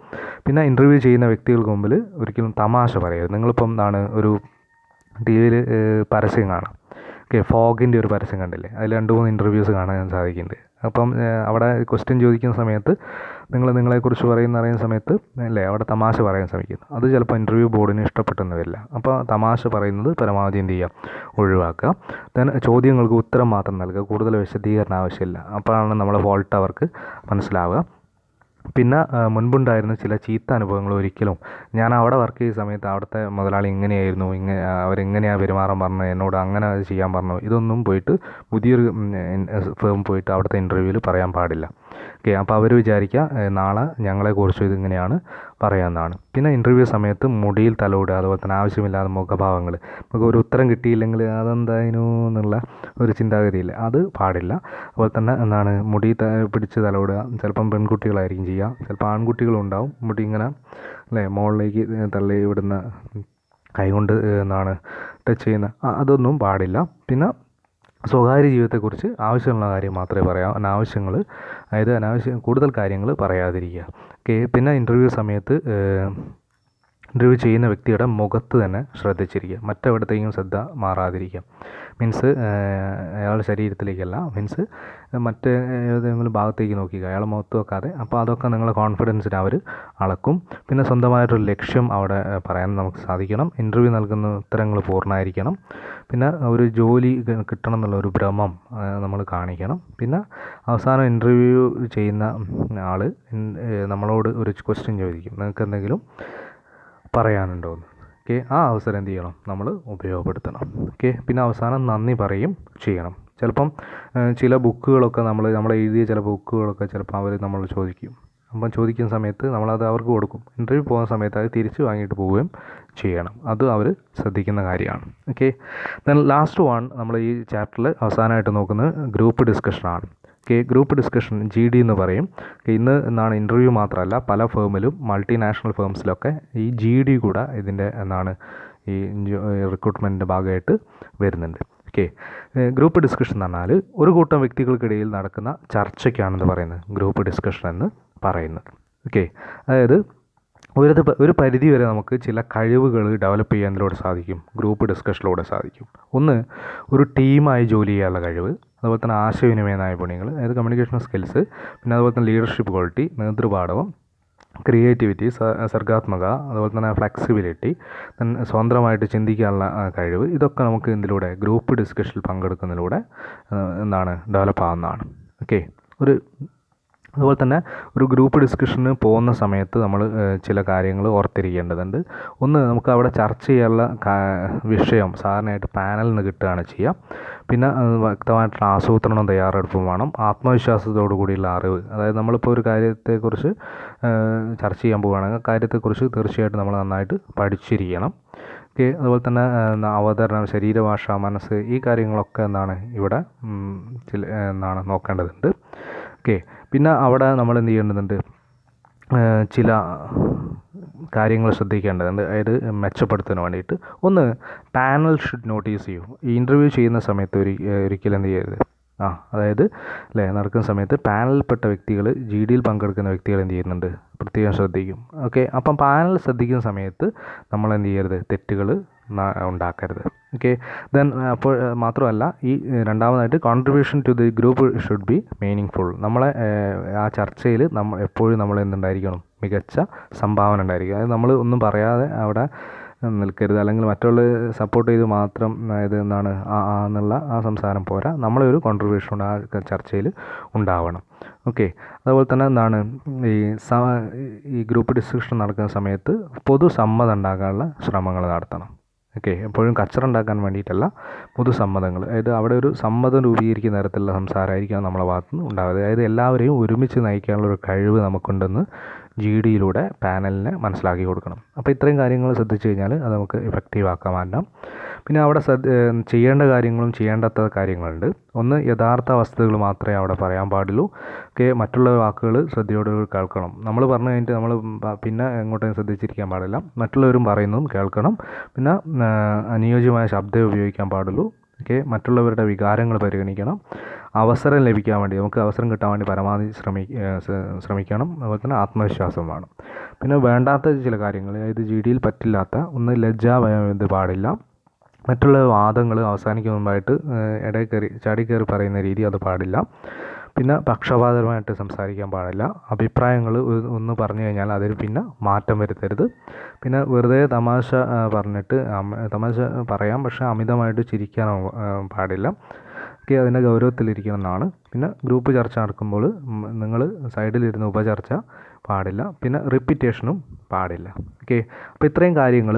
പിന്നെ ഇൻ്റർവ്യൂ ചെയ്യുന്ന വ്യക്തികൾക്ക് മുമ്പിൽ ഒരിക്കലും തമാശ പറയരുത്. നിങ്ങളിപ്പം ഒരു TV-യിൽ പരസ്യം കാണാം. ഓക്കെ. ഫോഗിൻ്റെ ഒരു പരസ്യം കണ്ടില്ലേ, അതിൽ 2-3 ഇൻ്റർവ്യൂസ് കാണാൻ സാധിക്കുന്നുണ്ട്. അപ്പം അവിടെ ക്വസ്റ്റ്യൻ ചോദിക്കുന്ന സമയത്ത് നിങ്ങളെക്കുറിച്ച് അറിയുന്ന സമയത്ത് അല്ലേ അവിടെ തമാശ പറയാൻ ശ്രമിക്കുന്നു. അത് ചിലപ്പോൾ ഇൻ്റർവ്യൂ ബോർഡിന് ഇഷ്ടപ്പെട്ടെന്ന് വരില്ല. അപ്പോൾ തമാശ പറയുന്നത് പരമാവധി എന്ത് ചെയ്യുക, ഒഴിവാക്കുക. ദെൻ ചോദ്യങ്ങൾക്ക് ഉത്തരം മാത്രം നൽകുക, കൂടുതൽ വിശദീകരണം ആവശ്യമില്ല. അപ്പോഴാണ് നമ്മളെ ഫോൾട്ട് അവർക്ക് മനസ്സിലാവുക. പിന്നെ മുൻപുണ്ടായിരുന്ന ചില ചീത്ത അനുഭവങ്ങൾ ഒരിക്കലും, ഞാൻ അവിടെ വർക്ക് ചെയ്ത സമയത്ത് അവിടുത്തെ മുതലാളി ഇങ്ങനെയായിരുന്നു, അവരെങ്ങനെയാണ് പെരുമാറാൻ പറഞ്ഞത്, എന്നോട് അങ്ങനെ അത് ചെയ്യാൻ പറഞ്ഞു, ഇതൊന്നും പോയിട്ട് പുതിയൊരു ഫേം പോയിട്ട് അവിടുത്തെ ഇൻ്റർവ്യൂവിൽ പറയാൻ പാടില്ല. ഓക്കെ. അപ്പോൾ അവർ വിചാരിക്കുക നാളെ ഞങ്ങളെക്കുറിച്ച് ഇതിങ്ങനെയാണ് പറയാമെന്നാണ്. പിന്നെ ഇൻ്റർവ്യൂ സമയത്ത് മുടിയിൽ തലോടുക, അതുപോലെ തന്നെ ആവശ്യമില്ലാതെ മുഖഭാവങ്ങൾ, നമുക്ക് ഒരു ഉത്തരം കിട്ടിയില്ലെങ്കിൽ അതെന്തായിരുന്നു എന്നുള്ള ഒരു ചിന്താഗതിയില്ല, അത് പാടില്ല. അതുപോലെ തന്നെ മുടി പിടിച്ച് തലോടുക. ചിലപ്പം പെൺകുട്ടികളായിരിക്കും ചെയ്യുക, ചിലപ്പോൾ ആൺകുട്ടികളുണ്ടാവും. മുടി ഇങ്ങനെ അല്ലേ മുകളിലേക്ക് തള്ളി വിടുന്ന, കൈകൊണ്ട് ടച്ച് ചെയ്യുന്ന, അതൊന്നും പാടില്ല. പിന്നെ സ്വകാര്യ ജീവിതത്തെക്കുറിച്ച് ആവശ്യമുള്ള കാര്യം മാത്രമേ പറയാവൂ. അനാവശ്യം കൂടുതൽ കാര്യങ്ങൾ പറയാതിരിക്കുക. ഓക്കെ. പിന്നെ ഇൻ്റർവ്യൂ സമയത്ത് ഇൻ്റർവ്യൂ ചെയ്യുന്ന വ്യക്തിയുടെ മുഖത്ത് തന്നെ ശ്രദ്ധിച്ചിരിക്കുക, മറ്റെവിടത്തേക്കും ശ്രദ്ധ മാറാതിരിക്കുക. മീൻസ് അയാളുടെ ശരീരത്തിലേക്കല്ല, മീൻസ് മറ്റേതെങ്കിലും ഭാഗത്തേക്ക് നോക്കിക്കുക, അയാളെ മുഖത്ത് വെക്കാതെ. അപ്പോൾ അതൊക്കെ നിങ്ങളുടെ കോൺഫിഡൻസിനെ അവർ അളക്കും. പിന്നെ സ്വന്തമായിട്ടൊരു ലക്ഷ്യം അവിടെ പറയാൻ നമുക്ക് സാധിക്കണം. ഇൻ്റർവ്യൂ നൽകുന്ന ഉത്തരങ്ങൾ പൂർണ്ണമായിരിക്കണം. പിന്നെ ഒരു ജോലി കിട്ടണം എന്നുള്ള ഒരു ഭ്രമം നമ്മൾ കാണിക്കണം. പിന്നെ അവസാനം ഇൻ്റർവ്യൂ ചെയ്യുന്ന ആൾ നമ്മളോട് ഒരു ക്വസ്റ്റ്യൻ ചോദിക്കും, നിങ്ങൾക്ക് എന്തെങ്കിലും പറയാനുണ്ടോയെന്ന്. ഓക്കെ. ആ അവസരം എന്ത് ചെയ്യണം, നമ്മൾ ഉപയോഗപ്പെടുത്തണം. ഓക്കെ. പിന്നെ അവസാനം നന്ദി പറയും ചെയ്യണം. ചിലപ്പം ചില ബുക്കുകളൊക്കെ നമ്മൾ എഴുതിയ ചില ബുക്കുകളൊക്കെ ചിലപ്പോൾ അവർ നമ്മൾ ചോദിക്കും. അപ്പം ചോദിക്കുന്ന സമയത്ത് നമ്മളത് അവർക്ക് കൊടുക്കും. ഇൻ്റർവ്യൂ പോകുന്ന സമയത്ത് അത് തിരിച്ച് വാങ്ങിയിട്ട് പോവുകയും ചെയ്യണം. അത് അവർ ശ്രദ്ധിക്കുന്ന കാര്യമാണ്. ഓക്കെ. ദെൻ ലാസ്റ്റ് വൺ, നമ്മൾ ഈ ചാപ്റ്ററിൽ അവസാനമായിട്ട് നോക്കുന്നത് ഗ്രൂപ്പ് ഡിസ്കഷനാണ്. ഗ്രൂപ്പ് ഡിസ്കഷൻ GD എന്ന് പറയും. ഇന്ന് എന്നാണ് ഇൻ്റർവ്യൂ മാത്രമല്ല പല ഫേമിലും മൾട്ടിനാഷണൽ ഫേംസിലൊക്കെ ഈ GD കൂടെ ഇതിൻ്റെ എന്നാണ് ഈ റിക്രൂട്ട്മെൻറ്റിൻ്റെ ഭാഗമായിട്ട് വരുന്നുണ്ട്. ഗ്രൂപ്പ് ഡിസ്കഷൻ എന്ന് പറഞ്ഞാൽ ഒരു കൂട്ടം വ്യക്തികൾക്കിടയിൽ നടക്കുന്ന ചർച്ചയ്ക്കാണെന്ന് പറയുന്നത് ഗ്രൂപ്പ് ഡിസ്കഷൻ എന്ന് പറയുന്നത്. അതായത് ഒരു പരിധി വരെ നമുക്ക് ചില കഴിവുകൾ ഡെവലപ്പ് ചെയ്യാനതിലൂടെ സാധിക്കും, ഗ്രൂപ്പ് ഡിസ്കഷനിലൂടെ സാധിക്കും. ഒന്ന്, ഒരു ടീമായി ജോലി ചെയ്യാനുള്ള കഴിവ്, അതുപോലെ തന്നെ ആശയവിനിമയ നൈപുണ്യങ്ങൾ, അതായത് കമ്മ്യൂണിക്കേഷൻ സ്കിൽസ്, പിന്നെ അതുപോലെ തന്നെ ലീഡർഷിപ്പ് ക്വാളിറ്റി, നേതൃപാടവം, ക്രിയേറ്റിവിറ്റി, സർഗാത്മക, അതുപോലെ തന്നെ ഫ്ലെക്സിബിലിറ്റി, സ്വതന്ത്രമായിട്ട് ചിന്തിക്കാനുള്ള കഴിവ്, ഇതൊക്കെ നമുക്ക് ഇതിലൂടെ ഗ്രൂപ്പ് ഡിസ്കഷനിൽ പങ്കെടുക്കുന്നതിലൂടെ ഡെവലപ്പ് ആവുന്നതാണ്. അതുപോലെ തന്നെ ഒരു ഗ്രൂപ്പ് ഡിസ്കഷന് പോകുന്ന സമയത്ത് നമ്മൾ ചില കാര്യങ്ങൾ ഓർത്തിരിക്കേണ്ടതുണ്ട്. ഒന്ന്, നമുക്ക് അവിടെ ചർച്ച ചെയ്യാനുള്ള വിഷയം സാധാരണയായിട്ട് പാനലിൽ നിന്ന് കിട്ടുകയാണ് ചെയ്യുക. പിന്നെ വ്യക്തമായിട്ടുള്ള ആസൂത്രണം, തയ്യാറെടുപ്പും വേണം. ആത്മവിശ്വാസത്തോടു കൂടിയുള്ള അറിവ്, അതായത് നമ്മളിപ്പോൾ ഒരു കാര്യത്തെക്കുറിച്ച് ചർച്ച ചെയ്യാൻ പോവുകയാണെങ്കിൽ കാര്യത്തെക്കുറിച്ച് തീർച്ചയായിട്ടും നമ്മൾ നന്നായിട്ട് പഠിച്ചിരിക്കണം. അതുപോലെ തന്നെ അവതരണം, ശരീരഭാഷ, മനസ്സ്, ഈ കാര്യങ്ങളൊക്കെ ഇവിടെ നോക്കേണ്ടതുണ്ട്. പിന്നെ അവിടെ നമ്മൾ എന്ത് ചെയ്യേണ്ടതുണ്ട്, ചില കാര്യങ്ങൾ ശ്രദ്ധിക്കേണ്ടതുണ്ട്, അതായത് മെച്ചപ്പെടുത്താൻ വേണ്ടിയിട്ട്. ഒന്ന്, പാനൽ ഷുഡ് നോട്ടീസ് ചെയ്യൂ. ഈ ഇൻ്റർവ്യൂ ചെയ്യുന്ന സമയത്ത് ഒരിക്കലും എന്ത് ചെയ്യരുത്, അതായത് നടക്കുന്ന സമയത്ത് പാനലിൽപ്പെട്ട വ്യക്തികൾ, GDയിൽ പങ്കെടുക്കുന്ന വ്യക്തികൾ എന്ത് ചെയ്യുന്നുണ്ട്, പ്രത്യേകം ശ്രദ്ധിക്കും. അപ്പം പാനൽ ശ്രദ്ധിക്കുന്ന സമയത്ത് നമ്മൾ എന്ത് ചെയ്യരുത്, തെറ്റുകൾ ഉണ്ടാക്കരുത്. ദെൻ അപ്പോൾ മാത്രമല്ല, ഈ രണ്ടാമതായിട്ട് contribution to the group should be meaning. നമ്മളെ ആ ചർച്ചയിൽ എപ്പോഴും നമ്മൾ എന്തുണ്ടായിരിക്കണം, മികച്ച സംഭാവന ഉണ്ടായിരിക്കും. അതായത് നമ്മൾ ഒന്നും പറയാതെ അവിടെ നിൽക്കരുത്, അല്ലെങ്കിൽ മറ്റുള്ള സപ്പോർട്ട് ചെയ്ത് മാത്രം ഇത് എന്നുള്ള ആ സംസാരം പോരാ, നമ്മളെ ഒരു കോൺട്രിബ്യൂഷൻ ആ ചർച്ചയിൽ ഉണ്ടാവണം. അതുപോലെ തന്നെ ഈ ഗ്രൂപ്പ് ഡിസ്കഷൻ നടക്കുന്ന സമയത്ത് പൊതുസമ്മതം ഉണ്ടാക്കാനുള്ള ശ്രമങ്ങൾ നടത്തണം. എപ്പോഴും കച്ചറ ഉണ്ടാക്കാൻ വേണ്ടിയിട്ടല്ല, പൊതുസമ്മതങ്ങൾ, അതായത് അവിടെ ഒരു സമ്മതം രൂപീകരിക്കുന്ന തരത്തിലുള്ള സംസാരമായിരിക്കണം നമ്മളെ ഭാഗത്തുനിന്ന് ഉണ്ടാവുക. അതായത് എല്ലാവരെയും ഒരുമിച്ച് നയിക്കാനുള്ള ഒരു കഴിവ് നമുക്കുണ്ടെന്ന് GDയിലൂടെ പാനലിനെ മനസ്സിലാക്കി കൊടുക്കണം. അപ്പോൾ ഇത്രയും കാര്യങ്ങൾ ശ്രദ്ധിച്ചു കഴിഞ്ഞാൽ അത് നമുക്ക് എഫക്റ്റീവ് ആക്കാൻ മാറ്റാം. പിന്നെ അവിടെ ചെയ്യേണ്ട കാര്യങ്ങളും ചെയ്യേണ്ടാത്ത കാര്യങ്ങളുണ്ട്. ഒന്ന്, യഥാർത്ഥ വസ്തുതകൾ മാത്രമേ അവിടെ പറയാൻ പാടുള്ളൂ. മറ്റുള്ള വാക്കുകൾ ശ്രദ്ധയോടെ കേൾക്കണം. നമ്മൾ പറഞ്ഞു കഴിഞ്ഞിട്ട് നമ്മൾ പിന്നെ എങ്ങോട്ടും ശ്രദ്ധിച്ചിരിക്കാൻ പാടില്ല. മറ്റുള്ളവരും പറയുന്നതും കേൾക്കണം. പിന്നെ അനുയോജ്യമായ ശബ്ദം ഉപയോഗിക്കാൻ പാടുള്ളൂ. മറ്റുള്ളവരുടെ വികാരങ്ങൾ പരിഗണിക്കണം. അവസരം ലഭിക്കാൻ വേണ്ടി, നമുക്ക് അവസരം കിട്ടാൻ വേണ്ടി പരമാവധി ശ്രമിക്കണം. അതുപോലെ തന്നെ ആത്മവിശ്വാസം വേണം. പിന്നെ വേണ്ടാത്ത ചില കാര്യങ്ങൾ, അതായത് GDയിൽ പറ്റില്ലാത്ത ഒന്ന്, ലജ്ജാഭയം ഇത് പാടില്ല. മറ്റുള്ള വാദങ്ങൾ അവസാനിക്കുന്ന മുമ്പായിട്ട് ഇടയിൽ ചാടിക്കയറി പറയുന്ന രീതി അത് പാടില്ല. പിന്നെ പക്ഷപാതപരമായിട്ട് സംസാരിക്കാൻ പാടില്ല. അഭിപ്രായങ്ങൾ ഒന്ന് പറഞ്ഞു കഴിഞ്ഞാൽ അതിൽ പിന്നെ മാറ്റം വരുത്തരുത്. പിന്നെ വെറുതെ തമാശ പറഞ്ഞിട്ട് തമാശ പറയാം, പക്ഷേ അമിതമായിട്ട് ചിരിക്കാൻ പാടില്ല. അതിൻ്റെ ഗൗരവത്തിലിരിക്കണം എന്നാണ്. പിന്നെ ഗ്രൂപ്പ് ചർച്ച നടക്കുമ്പോൾ നിങ്ങൾ സൈഡിലിരുന്ന് ഉപചർച്ച പാടില്ല. പിന്നെ റിപ്പീറ്റേഷനും പാടില്ല. അപ്പോൾ ഇത്രയും കാര്യങ്ങൾ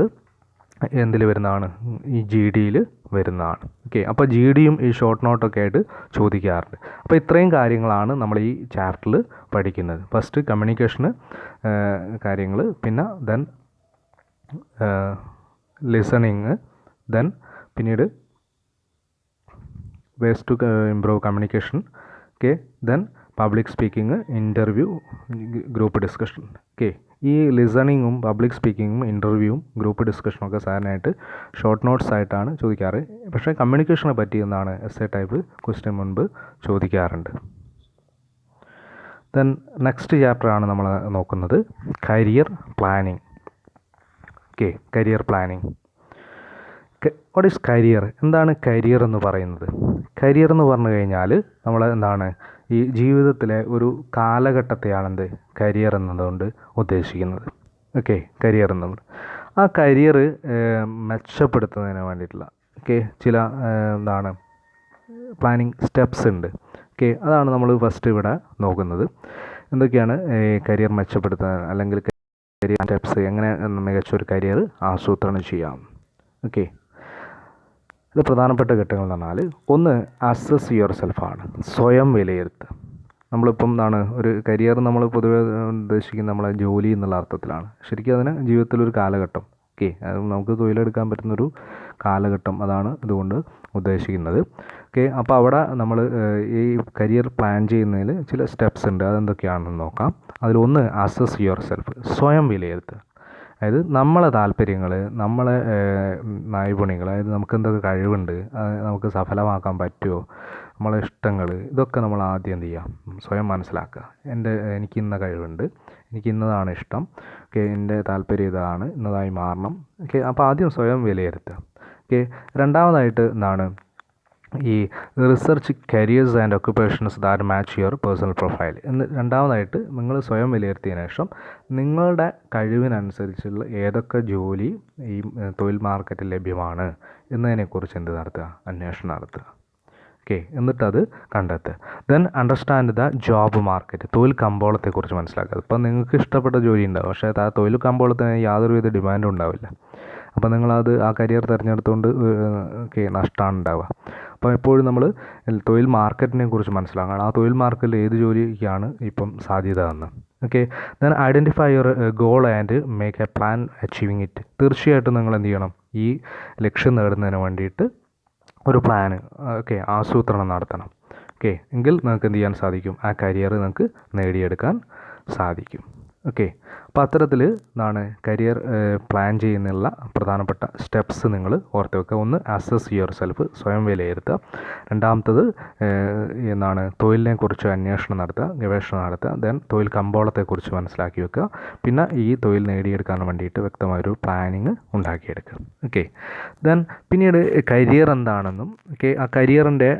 എന്തിൽ വരുന്നതാണ്, ഈ GDയിൽ വരുന്നതാണ്. അപ്പോൾ GDയും ഈ ഷോർട്ട് നോട്ടൊക്കെ ആയിട്ട് ചോദിക്കാറുണ്ട്. അപ്പോൾ ഇത്രയും കാര്യങ്ങളാണ് നമ്മൾ ഈ ചാപ്റ്ററിൽ പഠിക്കുന്നത്. ഫസ്റ്റ് കമ്മ്യൂണിക്കേഷന് കാര്യങ്ങൾ, പിന്നെ ദെൻ ലിസണിങ്, ദെൻ പിന്നീട് ways to improve communication, then public speaking, interview, group discussion. ഈ ലിസണിങ്ങും പബ്ലിക് സ്പീക്കിങ്ങും ഇൻ്റർവ്യൂവും ഗ്രൂപ്പ് ഡിസ്കഷനും ഒക്കെ സാധാരണയായിട്ട് ഷോർട്ട് നോട്ട്സ് ആയിട്ടാണ് ചോദിക്കാറ്. പക്ഷേ കമ്മ്യൂണിക്കേഷനെ പറ്റി എന്താണ് essay ടൈപ്പ് ക്വസ്റ്റ്യൻ മുൻപ് ചോദിക്കാറുണ്ട്. ദെൻ നെക്സ്റ്റ് ചാപ്റ്ററാണ് നമ്മൾ നോക്കുന്നത് career planning. Career planning. What is career? എന്താണ് കരിയർ എന്ന് പറയുന്നത്? കരിയർ എന്ന് പറഞ്ഞു കഴിഞ്ഞാൽ നമ്മൾ ഈ ജീവിതത്തിലെ ഒരു കാലഘട്ടത്തെയാണ് കരിയർ എന്നതുകൊണ്ട് ഉദ്ദേശിക്കുന്നത്. കരിയർ എന്നുള്ളത് ആ കരിയർ മെച്ചപ്പെടുത്തുന്നതിന് വേണ്ടിയിട്ടുള്ള ചില പ്ലാനിങ് സ്റ്റെപ്സ് ഉണ്ട്. അതാണ് നമ്മൾ ഫസ്റ്റ് ഇവിടെ നോക്കുന്നത്. എന്തൊക്കെയാണ് കരിയർ മെച്ചപ്പെടുത്താൻ, അല്ലെങ്കിൽ കരിയർ സ്റ്റെപ്സ്, എങ്ങനെ മികച്ചൊരു കരിയർ ആസൂത്രണം ചെയ്യാം. ഇത് പ്രധാനപ്പെട്ട ഘട്ടങ്ങൾ എന്ന് പറഞ്ഞാൽ, ഒന്ന് അസസ് യുവർ സെൽഫാണ്, സ്വയം വിലയിരുത്തുക. നമ്മളിപ്പം ഒരു കരിയർ നമ്മൾ പൊതുവെ ഉദ്ദേശിക്കുന്നത് നമ്മളെ ജോലി എന്നുള്ള അർത്ഥത്തിലാണ്. ശരിക്കും അതിന് ജീവിതത്തിലൊരു കാലഘട്ടം, അത് നമുക്ക് തൊഴിലെടുക്കാൻ പറ്റുന്നൊരു കാലഘട്ടം, അതാണ് ഇതുകൊണ്ട് ഉദ്ദേശിക്കുന്നത്. ഓക്കെ, അപ്പോൾ അവിടെ നമ്മൾ ഈ കരിയർ പ്ലാൻ ചെയ്യുന്നതിൽ ചില സ്റ്റെപ്സ് ഉണ്ട്. അതെന്തൊക്കെയാണെന്ന് നോക്കാം. അതിലൊന്ന് അസസ് യുവർ സെൽഫ്, സ്വയം വിലയിരുത്തുക. അതായത് നമ്മളെ താല്പര്യങ്ങൾ, നമ്മളെ നൈപുണ്യങ്ങൾ, അതായത് നമുക്ക് എന്തൊക്കെ കഴിവുണ്ട്, നമുക്ക് സഫലമാക്കാൻ പറ്റുമോ, നമ്മളെ ഇഷ്ടങ്ങൾ, ഇതൊക്കെ നമ്മൾ ആദ്യം എന്ത് ചെയ്യുക, സ്വയം മനസ്സിലാക്കുക. എനിക്ക് ഇന്ന കഴിവുണ്ട്, എനിക്ക് ഇന്നതാണ് ഇഷ്ടം, ഓക്കെ, എൻ്റെ താല്പര്യം ഇതാണ്, ഇന്നതായി മാറണം. ഓക്കെ, അപ്പോൾ ആദ്യം സ്വയം വിലയിരുത്തുക. ഓക്കെ, രണ്ടാമതായിട്ട് എന്താണ് ഈ research careers and occupations that match your personal profile എന്ന്. രണ്ടാമതായിട്ട് നിങ്ങൾ സ്വയം വിലയിരുത്തിയതിനു ശേഷം നിങ്ങളുടെ കഴിവിനനുസരിച്ചുള്ള ഏതൊക്കെ ജോലി ഈ തൊഴിൽ മാർക്കറ്റിൽ ലഭ്യമാണ് എന്നതിനെക്കുറിച്ച് എന്ത് നടത്തുക, അന്വേഷണം നടത്തുക. ഓക്കെ, എന്നിട്ടത് കണ്ടെത്തുക. Then understand the job market, തൊഴിൽ കമ്പോളത്തെക്കുറിച്ച് മനസ്സിലാക്കുക. ഇപ്പം നിങ്ങൾക്ക് ഇഷ്ടപ്പെട്ട ജോലി ഉണ്ടാവും, പക്ഷേ ആ തൊഴിൽ കമ്പോളത്തിന് യാതൊരുവിധ ഡിമാൻഡും ഉണ്ടാവില്ല. അപ്പോൾ നിങ്ങളത് ആ കരിയർ തിരഞ്ഞെടുത്തുകൊണ്ട് ഓക്കെ നഷ്ടമാണ് ഉണ്ടാവുക. അപ്പോൾ എപ്പോഴും നമ്മൾ തൊഴിൽ മാർക്കറ്റിനെ കുറിച്ച് മനസ്സിലാക്കണം. ആ തൊഴിൽ മാർക്കറ്റിൽ ഏത് ജോലിക്കാണ് ഇപ്പം സാധ്യത എന്ന്. Okay, then identify your goal and make A plan achieving it. തീർച്ചയായിട്ടും നിങ്ങൾ എന്ത് ചെയ്യണം, ഈ ലക്ഷ്യം നേടുന്നതിന് വേണ്ടിയിട്ട് ഒരു പ്ലാന്, ഓക്കെ, ആസൂത്രണം നടത്തണം. ഓക്കെ, എങ്കിൽ നിങ്ങൾക്ക് എന്ത് ചെയ്യാൻ സാധിക്കും, ആ കരിയർ നിങ്ങൾക്ക് നേടിയെടുക്കാൻ സാധിക്കും. ഓക്കെ, അപ്പോൾ അത്തരത്തിൽ എന്താണ് കരിയർ പ്ലാൻ ചെയ്യുന്നതിനുള്ള പ്രധാനപ്പെട്ട സ്റ്റെപ്സ് നിങ്ങൾ ഓർത്ത് വെക്കുക. ഒന്ന് അസസ് യുവർ സെൽഫ്, സ്വയം വിലയിരുത്തുക. രണ്ടാമത്തത് എന്താണ് തൊഴിലിനെക്കുറിച്ച് അന്വേഷണം നടത്തുക, ഗവേഷണം നടത്തുക. ദെൻ തൊഴിൽ കമ്പോളത്തെക്കുറിച്ച് മനസ്സിലാക്കി വെക്കുക. പിന്നെ ഈ തൊഴിൽ നേടിയെടുക്കാൻ വേണ്ടിയിട്ട് വ്യക്തമായൊരു പ്ലാനിങ് ഉണ്ടാക്കിയെടുക്കുക. ഓക്കെ, ദെൻ പിന്നീട് കരിയർ എന്താണെന്നും, ഓക്കെ, ആ കരിയറിൻ്റെ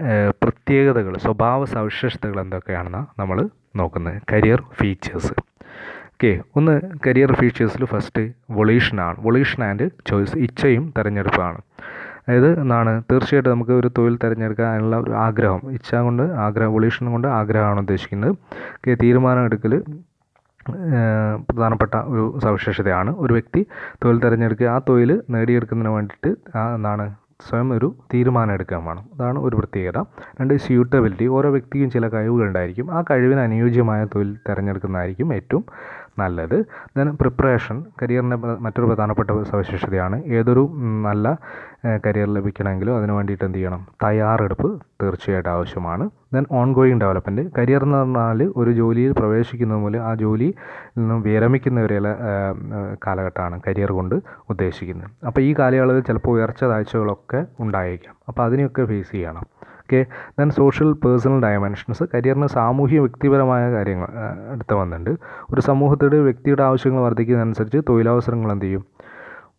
പ്രത്യേകതകൾ, സ്വഭാവ സവിശേഷതകൾ എന്തൊക്കെയാണെന്നാണ് നമ്മൾ നോക്കുന്നത്. Career features. ഓക്കെ, ഒന്ന് കരിയർ ഫീച്ചേഴ്സിൽ ഫസ്റ്റ് വൊളീഷനാണ്. വൊളീഷൻ ആൻഡ് ചോയ്സ്, ഇച്ഛയും തിരഞ്ഞെടുപ്പാണ്. അതായത് എന്താണ് തീർച്ചയായിട്ടും നമുക്ക് ഒരു തൊഴിൽ തിരഞ്ഞെടുക്കാനുള്ള ഒരു ആഗ്രഹം, ഇച്ഛ കൊണ്ട് ആഗ്രഹം, വൊളീഷൻ കൊണ്ട് ആഗ്രഹമാണ് ഉദ്ദേശിക്കുന്നത്. ഓക്കെ, തീരുമാനം എടുക്കൽ പ്രധാനപ്പെട്ട ഒരു സവിശേഷതയാണ്. ഒരു വ്യക്തി തൊഴിൽ തിരഞ്ഞെടുക്കുക, ആ തൊഴിൽ നേടിയെടുക്കുന്നതിന് വേണ്ടിയിട്ട് എന്താണ് സ്വയം ഒരു തീരുമാനം എടുക്കാൻ വേണം. അതാണ് ഒരു പ്രത്യേകത. രണ്ട്, സ്യൂട്ടബിലിറ്റി. ഓരോ വ്യക്തിക്കും ചില കഴിവുകളുണ്ടായിരിക്കും, ആ കഴിവിന് അനുയോജ്യമായ തൊഴിൽ തിരഞ്ഞെടുക്കുന്നതായിരിക്കും ഏറ്റവും നല്ലത്. ദെൻ പ്രിപ്പറേഷൻ, കരിയറിൻ്റെ മറ്റൊരു പ്രധാനപ്പെട്ട സവിശേഷതയാണ്. ഏതൊരു നല്ല കരിയർ ലഭിക്കണമെങ്കിലും അതിന് വേണ്ടിയിട്ട് എന്ത് ചെയ്യണം, തയ്യാറെടുപ്പ് തീർച്ചയായിട്ടും ആവശ്യമാണ്. Then on going development. Career എന്ന് പറഞ്ഞാൽ ഒരു ജോലിയിൽ പ്രവേശിക്കുന്നത് മൂലം ആ ജോലിയിൽ നിന്നും വിരമിക്കുന്നവരെയുള്ള കാലഘട്ടമാണ് കരിയർ കൊണ്ട് ഉദ്ദേശിക്കുന്നത്. അപ്പോൾ ഈ കാലയളവിൽ ചിലപ്പോൾ ഉയർച്ച താഴ്ചകളൊക്കെ ഉണ്ടായേക്കാം. അപ്പോൾ അതിനെയൊക്കെ ഫേസ് ചെയ്യണം. Okay, then social personal dimensions. കരിയറിന് സാമൂഹ്യ വ്യക്തിപരമായ കാര്യങ്ങൾ അടുത്ത് വന്നിട്ടുണ്ട്. ഒരു സമൂഹത്തിൻ്റെ വ്യക്തിയുടെ ആവശ്യങ്ങൾ വർദ്ധിക്കുന്നതനുസരിച്ച് തൊഴിലവസരങ്ങൾ എന്ത് ചെയ്യും,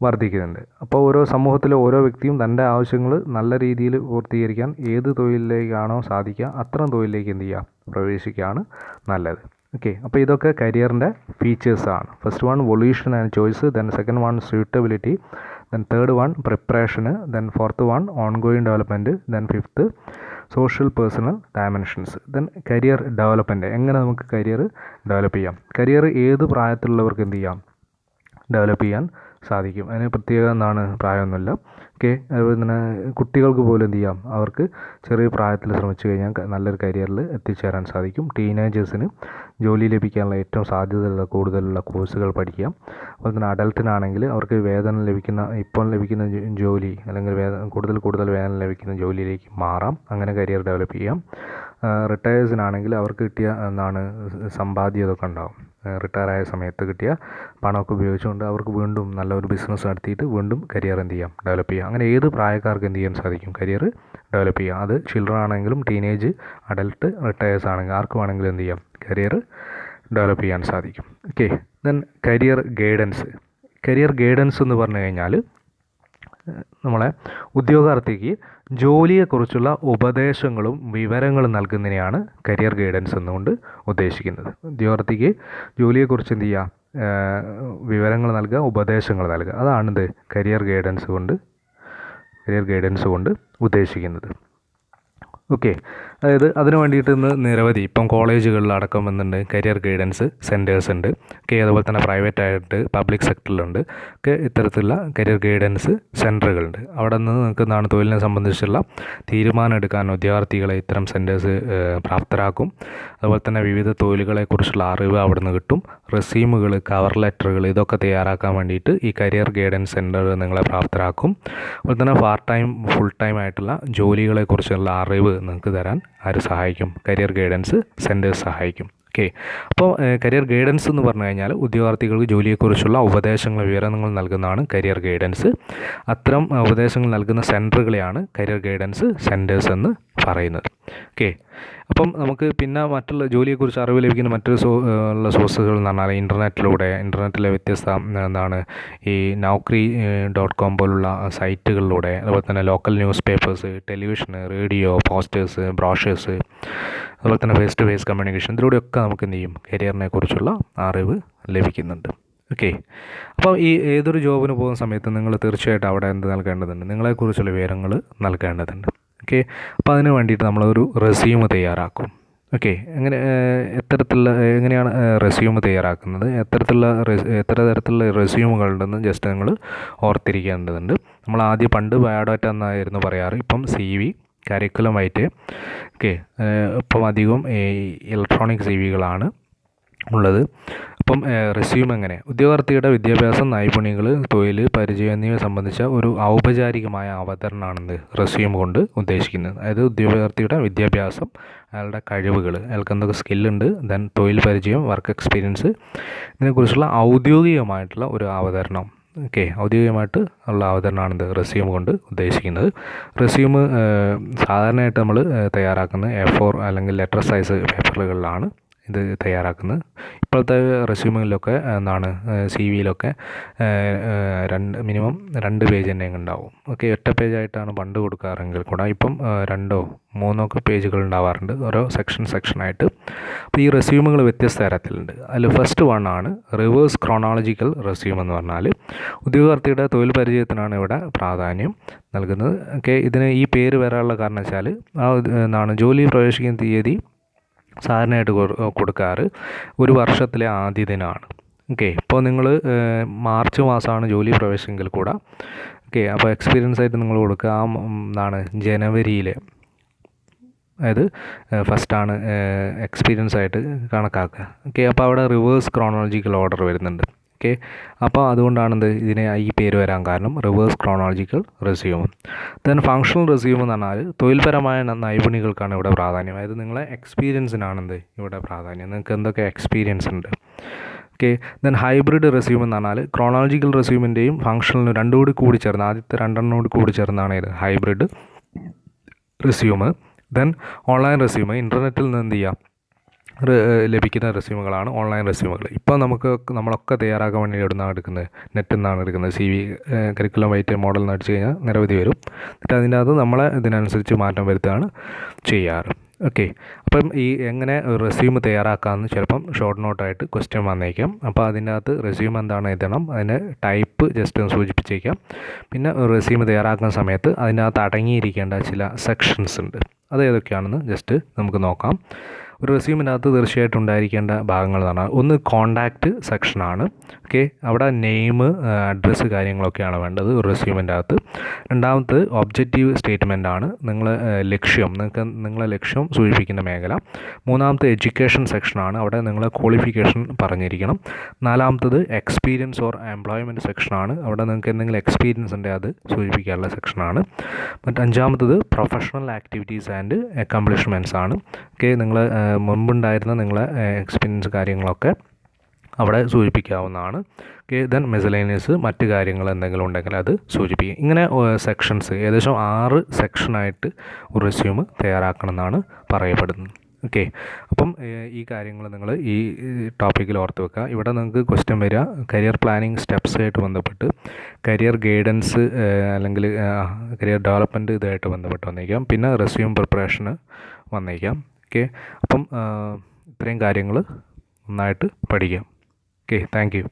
വർദ്ധിക്കുന്നുണ്ട്. അപ്പോൾ ഓരോ സമൂഹത്തിലെ ഓരോ വ്യക്തിയും തൻ്റെ ആവശ്യങ്ങൾ നല്ല രീതിയിൽ പൂർത്തീകരിക്കാൻ ഏത് തൊഴിലിലേക്കാണോ സാധിക്കുക അത്തരം തൊഴിലിലേക്ക് എന്ത് ചെയ്യുക, പ്രവേശിക്കുകയാണ് നല്ലത്. ഓക്കെ, അപ്പോൾ ഇതൊക്കെ കരിയറിൻ്റെ ഫീച്ചേഴ്സാണ്. First one volition and choice, then second one suitability, then third one preparation, then fourth one ongoing development, then fifth social personal dimensions. Then career development, എങ്ങനെ നമുക്ക് കരിയർ ഡെവലപ്പ് ചെയ്യാം. കരിയർ ഏത് പ്രായത്തിലുള്ളവർക്ക് എന്ത് ചെയ്യാം, ഡെവലപ്പ് ചെയ്യാൻ സാധിക്കും. അതിന് പ്രത്യേക എന്താണ് പ്രായമൊന്നുമില്ല. ഓക്കെ, അതുപോലെ തന്നെ കുട്ടികൾക്ക് പോലും എന്ത് ചെയ്യാം, അവർക്ക് ചെറിയ പ്രായത്തിൽ ശ്രമിച്ചു കഴിഞ്ഞാൽ നല്ലൊരു കരിയറിൽ എത്തിച്ചേരാൻ സാധിക്കും. ടീനേജേഴ്സിന് ജോലി ലഭിക്കാനുള്ള ഏറ്റവും സാധ്യതയുള്ള കൂടുതലുള്ള കോഴ്സുകൾ പഠിക്കാം. അതുപോലെ തന്നെ അഡൽട്ടിനാണെങ്കിൽ അവർക്ക് വേതനം ലഭിക്കുന്ന, ഇപ്പോൾ ലഭിക്കുന്ന ജോലി അല്ലെങ്കിൽ കൂടുതൽ വേതനം ലഭിക്കുന്ന ജോലിയിലേക്ക് മാറാം. അങ്ങനെ കരിയർ ഡെവലപ്പ് ചെയ്യാം. റിട്ടയേഴ്സിനാണെങ്കിൽ അവർക്ക് കിട്ടിയ എന്താണ് സമ്പാദ്യമൊക്കെ ഉണ്ടാവും. റിട്ടയറായ സമയത്ത് കിട്ടിയ പണമൊക്കെ ഉപയോഗിച്ചുകൊണ്ട് അവർക്ക് വീണ്ടും നല്ലൊരു ബിസിനസ് നടത്തിയിട്ട് വീണ്ടും കരിയർ എന്ത് ചെയ്യാം, ഡെവലപ്പ് ചെയ്യാം. അങ്ങനെ ഏത് പ്രായക്കാർക്ക് എന്ത് ചെയ്യാൻ സാധിക്കും, കരിയർ ഡെവലപ്പ് ചെയ്യാം. അത് ചിൽഡ്രൻ ആണെങ്കിലും ടീനേജ്, അഡൽട്ട്, റിട്ടയേഴ്സ് ആണെങ്കിൽ ആർക്ക് വേണമെങ്കിലും എന്ത് ചെയ്യാം, കരിയർ ഡെവലപ്പ് ചെയ്യാൻ സാധിക്കും. Okay, then career guidance. Career guidance എന്ന് പറഞ്ഞു കഴിഞ്ഞാൽ നമ്മളെ ഉദ്യോഗാർത്ഥിക്ക് ജോലിയെക്കുറിച്ചുള്ള ഉപദേശങ്ങളും വിവരങ്ങളും നൽകുന്നതിനെയാണ് കരിയർ ഗൈഡൻസ് എന്നുകൊണ്ട് ഉദ്ദേശിക്കുന്നത്. ഉദ്യോഗാർത്ഥിക്ക് ജോലിയെക്കുറിച്ച് എന്ത് ചെയ്യുക, വിവരങ്ങൾ നൽകുക, ഉപദേശങ്ങൾ നൽകുക. അതാണിത് കരിയർ ഗൈഡൻസ് കൊണ്ട് ഉദ്ദേശിക്കുന്നത്. ഓക്കെ, അതായത് അതിന് വേണ്ടിയിട്ട് ഇന്ന് നിരവധി ഇപ്പം കോളേജുകളിലടക്കം വന്നിട്ടുണ്ട് കരിയർ ഗൈഡൻസ് സെൻറ്റേഴ്സ് ഉണ്ട്. അതുപോലെ തന്നെ പ്രൈവറ്റായിട്ട് പബ്ലിക് സെക്ടറിലുണ്ട് ഇത്തരത്തിലുള്ള കരിയർ ഗൈഡൻസ് സെൻറ്ററുകളുണ്ട്. അവിടെ നിന്ന് നിങ്ങൾക്ക് എന്താണ് തൊഴിലിനെ സംബന്ധിച്ചുള്ള തീരുമാനം എടുക്കാൻ ഉദ്യോഗാർത്ഥികളെ ഇത്തരം സെൻറ്റേഴ്സ് പ്രാപ്തരാക്കും. അതുപോലെ തന്നെ വിവിധ തൊഴിലുകളെക്കുറിച്ചുള്ള അറിവ് അവിടെ നിന്ന് കിട്ടും. റെസ്യൂമുകൾ, കവർ ലെറ്ററുകൾ ഇതൊക്കെ തയ്യാറാക്കാൻ വേണ്ടിയിട്ട് ഈ കരിയർ ഗൈഡൻസ് സെൻറ്റർ നിങ്ങളെ പ്രാപ്തരാക്കും. അതുപോലെ തന്നെ പാർട്ട് ടൈം, ഫുൾ ടൈം ആയിട്ടുള്ള ജോലികളെക്കുറിച്ചുള്ള അറിവ് നിങ്ങൾക്ക് തരാൻ ആര് സഹായിക്കും? കരിയർ ഗൈഡൻസ് സെൻറ്റേഴ്സ് സഹായിക്കും. അപ്പോൾ കരിയർ ഗൈഡൻസ് എന്ന് പറഞ്ഞു കഴിഞ്ഞാൽ ഉദ്യോഗാർത്ഥികൾക്ക് ജോലിയെക്കുറിച്ചുള്ള ഉപദേശങ്ങൾ, വിവരങ്ങൾ നൽകുന്നതാണ് കരിയർ ഗൈഡൻസ്. അത്തരം ഉപദേശങ്ങൾ നൽകുന്ന സെൻറ്ററുകളെയാണ് കരിയർ ഗൈഡൻസ് സെൻറ്റേഴ്സ് എന്ന് പറയുന്നത്. അപ്പം നമുക്ക് പിന്നെ മറ്റുള്ള ജോലിയെക്കുറിച്ച് അറിവ് ലഭിക്കുന്ന മറ്റൊരു സോഴ്സുകൾ എന്ന് പറഞ്ഞാൽ ഇൻ്റർനെറ്റിലെ വ്യത്യസ്ത എന്താണ് ഈ Naukri.com പോലുള്ള സൈറ്റുകളിലൂടെ, അതുപോലെ തന്നെ local newspapers, television, radio, posters, brochures, അതുപോലെ തന്നെ ഫേസ് ടു ഫേസ് കമ്മ്യൂണിക്കേഷൻ, ഇതിലൂടെയൊക്കെ നമുക്ക് എന്ത് ചെയ്യും? കരിയറിനെ കുറിച്ചുള്ള അറിവ് ലഭിക്കുന്നുണ്ട്. അപ്പോൾ ഈ ഏതൊരു ജോബിന് പോകുന്ന സമയത്ത് നിങ്ങൾ തീർച്ചയായിട്ടും അവിടെ എന്ത് നൽകേണ്ടതുണ്ട്? നിങ്ങളെക്കുറിച്ചുള്ള വിവരങ്ങൾ നൽകേണ്ടതുണ്ട്. അപ്പോൾ അതിന് വേണ്ടിയിട്ട് നമ്മളൊരു റെസ്യൂം തയ്യാറാക്കും. എങ്ങനെയാണ് റെസ്യൂം തയ്യാറാക്കുന്നത്? എത്ര തരത്തിലുള്ള റെസ്യൂമുകളുണ്ടെന്ന് ജസ്റ്റ് നിങ്ങൾ ഓർത്തിരിക്കേണ്ടതുണ്ട്. നമ്മൾ ആദ്യം പണ്ട് ബയോഡാറ്റ എന്നായിരുന്നു പറയാറ്. ഇപ്പം CV, കരിക്കുലം വൈറ്റ്, ഇപ്പം അധികം ഇലക്ട്രോണിക് CV കളാണ് ഉള്ളത്. അപ്പം റെസ്യൂം എങ്ങനെ? ഉദ്യോഗാർത്ഥിയുടെ വിദ്യാഭ്യാസം, നൈപുണ്യങ്ങൾ, തൊഴിൽ പരിചയം എന്നിവ സംബന്ധിച്ച ഒരു ഔപചാരികമായ അവതരണമാണെന്ന് റെസ്യൂം കൊണ്ട് ഉദ്ദേശിക്കുന്നത്. അതായത് ഉദ്യോഗാർത്ഥിയുടെ വിദ്യാഭ്യാസം, അയാളുടെ കഴിവുകൾ, അയാൾക്ക് എന്തൊക്കെ സ്കില്ലുണ്ട്, ദെൻ തൊഴിൽ പരിചയം, വർക്ക് എക്സ്പീരിയൻസ്, ഇതിനെക്കുറിച്ചുള്ള ഔദ്യോഗികമായിട്ടുള്ള ഒരു അവതരണം. ഔദ്യോഗികമായിട്ട് ഉള്ള അവതരണമാണിത് റെസ്യൂം കൊണ്ട് ഉദ്ദേശിക്കുന്നത്. റെസ്യൂം സാധാരണയായിട്ട് നമ്മൾ തയ്യാറാക്കുന്നത് A4 അല്ലെങ്കിൽ ലെറ്റർ സൈസ് പേപ്പറുകളിലാണ് ഇത് തയ്യാറാക്കുന്നത്. ഇപ്പോഴത്തെ റെസ്യൂമിലൊക്കെ എന്താണ് CV-യിലൊക്കെ മിനിമം 2 പേജ് തന്നെ ഉണ്ടാവും. ഒറ്റ പേജായിട്ടാണ് പണ്ട് കൊടുക്കാറെങ്കിൽ കൂടെ ഇപ്പം 2 or 3 പേജുകൾ ഉണ്ടാവാറുണ്ട് ഓരോ സെക്ഷനായിട്ട്. അപ്പോൾ ഈ റെസ്യൂമുകൾ വ്യത്യസ്ത തരത്തിലുണ്ട്. അതിൽ ഫസ്റ്റ് ആണ് റിവേഴ്സ് ക്രോണോളജിക്കൽ റെസ്യൂം എന്ന് പറഞ്ഞാൽ ഉദ്യോഗാർത്ഥിയുടെ തൊഴിൽ പരിചയത്തിനാണ് ഇവിടെ പ്രാധാന്യം നൽകുന്നത്. ഇതിന് ഈ പേര് വരാനുള്ള കാരണം വെച്ചാൽ ജോലി പ്രവേശിക്കുന്ന തീയതി സാധാരണയായിട്ട് കൊടുക്കാറ് ഒരു വർഷത്തിലെ ആദ്യ ദിനമാണ്. ഇപ്പോൾ നിങ്ങൾ മാർച്ച് മാസമാണ് ജോലി പ്രവേശിച്ചെങ്കിൽ കൂടെ അപ്പോൾ എക്സ്പീരിയൻസ് ആയിട്ട് നിങ്ങൾ കൊടുക്കുക ജനുവരിയിൽ, അതായത് ഫസ്റ്റാണ് എക്സ്പീരിയൻസ് ആയിട്ട് കണക്കാക്കുക. അപ്പോൾ അവിടെ റിവേഴ്സ് ക്രോണോളജിക്കൽ ഓർഡർ വരുന്നുണ്ട്. അപ്പോൾ അതുകൊണ്ടാണ് ഇതിനെ ഈ പേര് വരാൻ കാരണം, reverse chronological resume. Then functional resume എന്ന് പറഞ്ഞാൽ തൊഴിൽപരമായ നൈപുണ്യങ്ങൾക്കാണ് ഇവിടെ പ്രാധാന്യം. അതായത് നിങ്ങളെ എക്സ്പീരിയൻസിനാണ് ഇവിടെ പ്രാധാന്യം, നിങ്ങൾക്ക് എന്തൊക്കെ എക്സ്പീരിയൻസ് ഉണ്ട്. ദെൻ ഹൈബ്രിഡ് റെസ്യൂം എന്ന് പറഞ്ഞാൽ ക്രോണോളജിക്കൽ റെസ്യൂമിൻ്റെയും ഫങ്ഷണലും രണ്ടും കൂടി ചേർന്ന്, ആദ്യത്തെ 2 കൂടി ചേർന്നാണ് ഇത് hybrid resume. Then online resume, ഇൻ്റർനെറ്റിൽ നിന്ന് എന്ത് ചെയ്യുക ലഭിക്കുന്ന റെസ്യൂമുകളാണ് ഓൺലൈൻ റെസ്യൂമുകൾ. ഇപ്പോൾ നമ്മളൊക്കെ തയ്യാറാക്കാൻ വേണ്ടി എവിടുന്നാണ് എടുക്കുന്നത്? നെറ്റിൽ നിന്നാണ് എടുക്കുന്നത്. CV, കരിക്കുലം വൈറ്റ് മോഡൽ എന്ന് അടിച്ച് കഴിഞ്ഞാൽ നിരവധി വരും. എന്നിട്ട് അതിൻ്റെ അകത്ത് നമ്മളെ ഇതിനനുസരിച്ച് മാറ്റം വരുത്തുകയാണ് ചെയ്യാറ്. അപ്പം ഈ എങ്ങനെ റെസ്യൂം തയ്യാറാക്കാമെന്ന് ചിലപ്പം ഷോർട്ട് നോട്ടായിട്ട് ക്വസ്റ്റ്യൻ വന്നേക്കാം. അപ്പോൾ അതിൻ്റെ അകത്ത് റെസ്യൂം എന്താണ് എഴുതണം, അതിൻ്റെ ടൈപ്പ് ജസ്റ്റ് ഒന്ന് സൂചിപ്പിച്ചേക്കാം. പിന്നെ റെസ്യൂം തയ്യാറാക്കുന്ന സമയത്ത് അതിൻ്റെ അകത്ത് അടങ്ങിയിരിക്കേണ്ട ചില സെക്ഷൻസ് ഉണ്ട്. അത് ഏതൊക്കെയാണെന്ന് ജസ്റ്റ് നമുക്ക് നോക്കാം. ഒരു റെസ്യൂമിനകത്ത് തീർച്ചയായിട്ടും ഉണ്ടായിരിക്കേണ്ട ഭാഗങ്ങൾ എന്ന് പറഞ്ഞാൽ ഒന്ന് കോണ്ടാക്റ്റ് സെക്ഷനാണ്. അവിടെ നെയിം, അഡ്രസ്സ് കാര്യങ്ങളൊക്കെയാണ് വേണ്ടത് ഒരു റെസ്യൂമിൻ്റെ അകത്ത്. രണ്ടാമത് ഒബ്ജക്റ്റീവ് സ്റ്റേറ്റ്മെൻ്റ് ആണ്, നിങ്ങളെ ലക്ഷ്യം സൂചിപ്പിക്കുന്ന മേഖല. മൂന്നാമത്തെ എഡ്യൂക്കേഷൻ സെക്ഷനാണ്, അവിടെ നിങ്ങളെ ക്വാളിഫിക്കേഷൻ പറഞ്ഞിരിക്കണം. നാലാമത്തത് എക്സ്പീരിയൻസ് ഓർ എംപ്ലോയ്മെൻറ്റ് സെക്ഷനാണ്, അവിടെ നിങ്ങൾക്ക് എന്തെങ്കിലും എക്സ്പീരിയൻസ് ഉണ്ടെങ്കിൽ അത് സൂചിപ്പിക്കാനുള്ള സെക്ഷനാണ്. അഞ്ചാമത്തത് പ്രൊഫഷണൽ ആക്ടിവിറ്റീസ് ആൻഡ് അക്കംപ്ലിഷ്മെൻറ്റ്സ് ആണ്. നിങ്ങൾ മുൻപുണ്ടായിരുന്ന നിങ്ങളെ എക്സ്പീരിയൻസ് കാര്യങ്ങളൊക്കെ അവിടെ സൂചിപ്പിക്കാവുന്നതാണ്. ദെൻ മിസലേനിയസ്, മറ്റ് കാര്യങ്ങൾ എന്തെങ്കിലും ഉണ്ടെങ്കിൽ അത് സൂചിപ്പിക്കും. ഇങ്ങനെ സെക്ഷൻസ് ഏകദേശം 6 സെക്ഷനായിട്ട് ഒരു റെസ്യൂം തയ്യാറാക്കണം എന്നാണ് പറയപ്പെടുന്നത്. അപ്പം ഈ കാര്യങ്ങൾ നിങ്ങൾ ഈ ടോപ്പിക്കിൽ ഓർത്ത് വെക്കുക. ഇവിടെ നിങ്ങൾക്ക് ക്വസ്റ്റ്യൻ വരിക കരിയർ പ്ലാനിങ് സ്റ്റെപ്സുമായിട്ട് ബന്ധപ്പെട്ട്, കരിയർ ഗൈഡൻസ് അല്ലെങ്കിൽ കരിയർ ഡെവലപ്മെൻറ്റ് ഇതായിട്ട് ബന്ധപ്പെട്ട് വന്നേക്കാം. പിന്നെ റെസ്യൂം പ്രിപ്പറേഷന് വന്നേക്കാം. അപ്പം ഇത്രയും കാര്യങ്ങൾ നന്നായിട്ട് പഠിക്കാം. Thank you.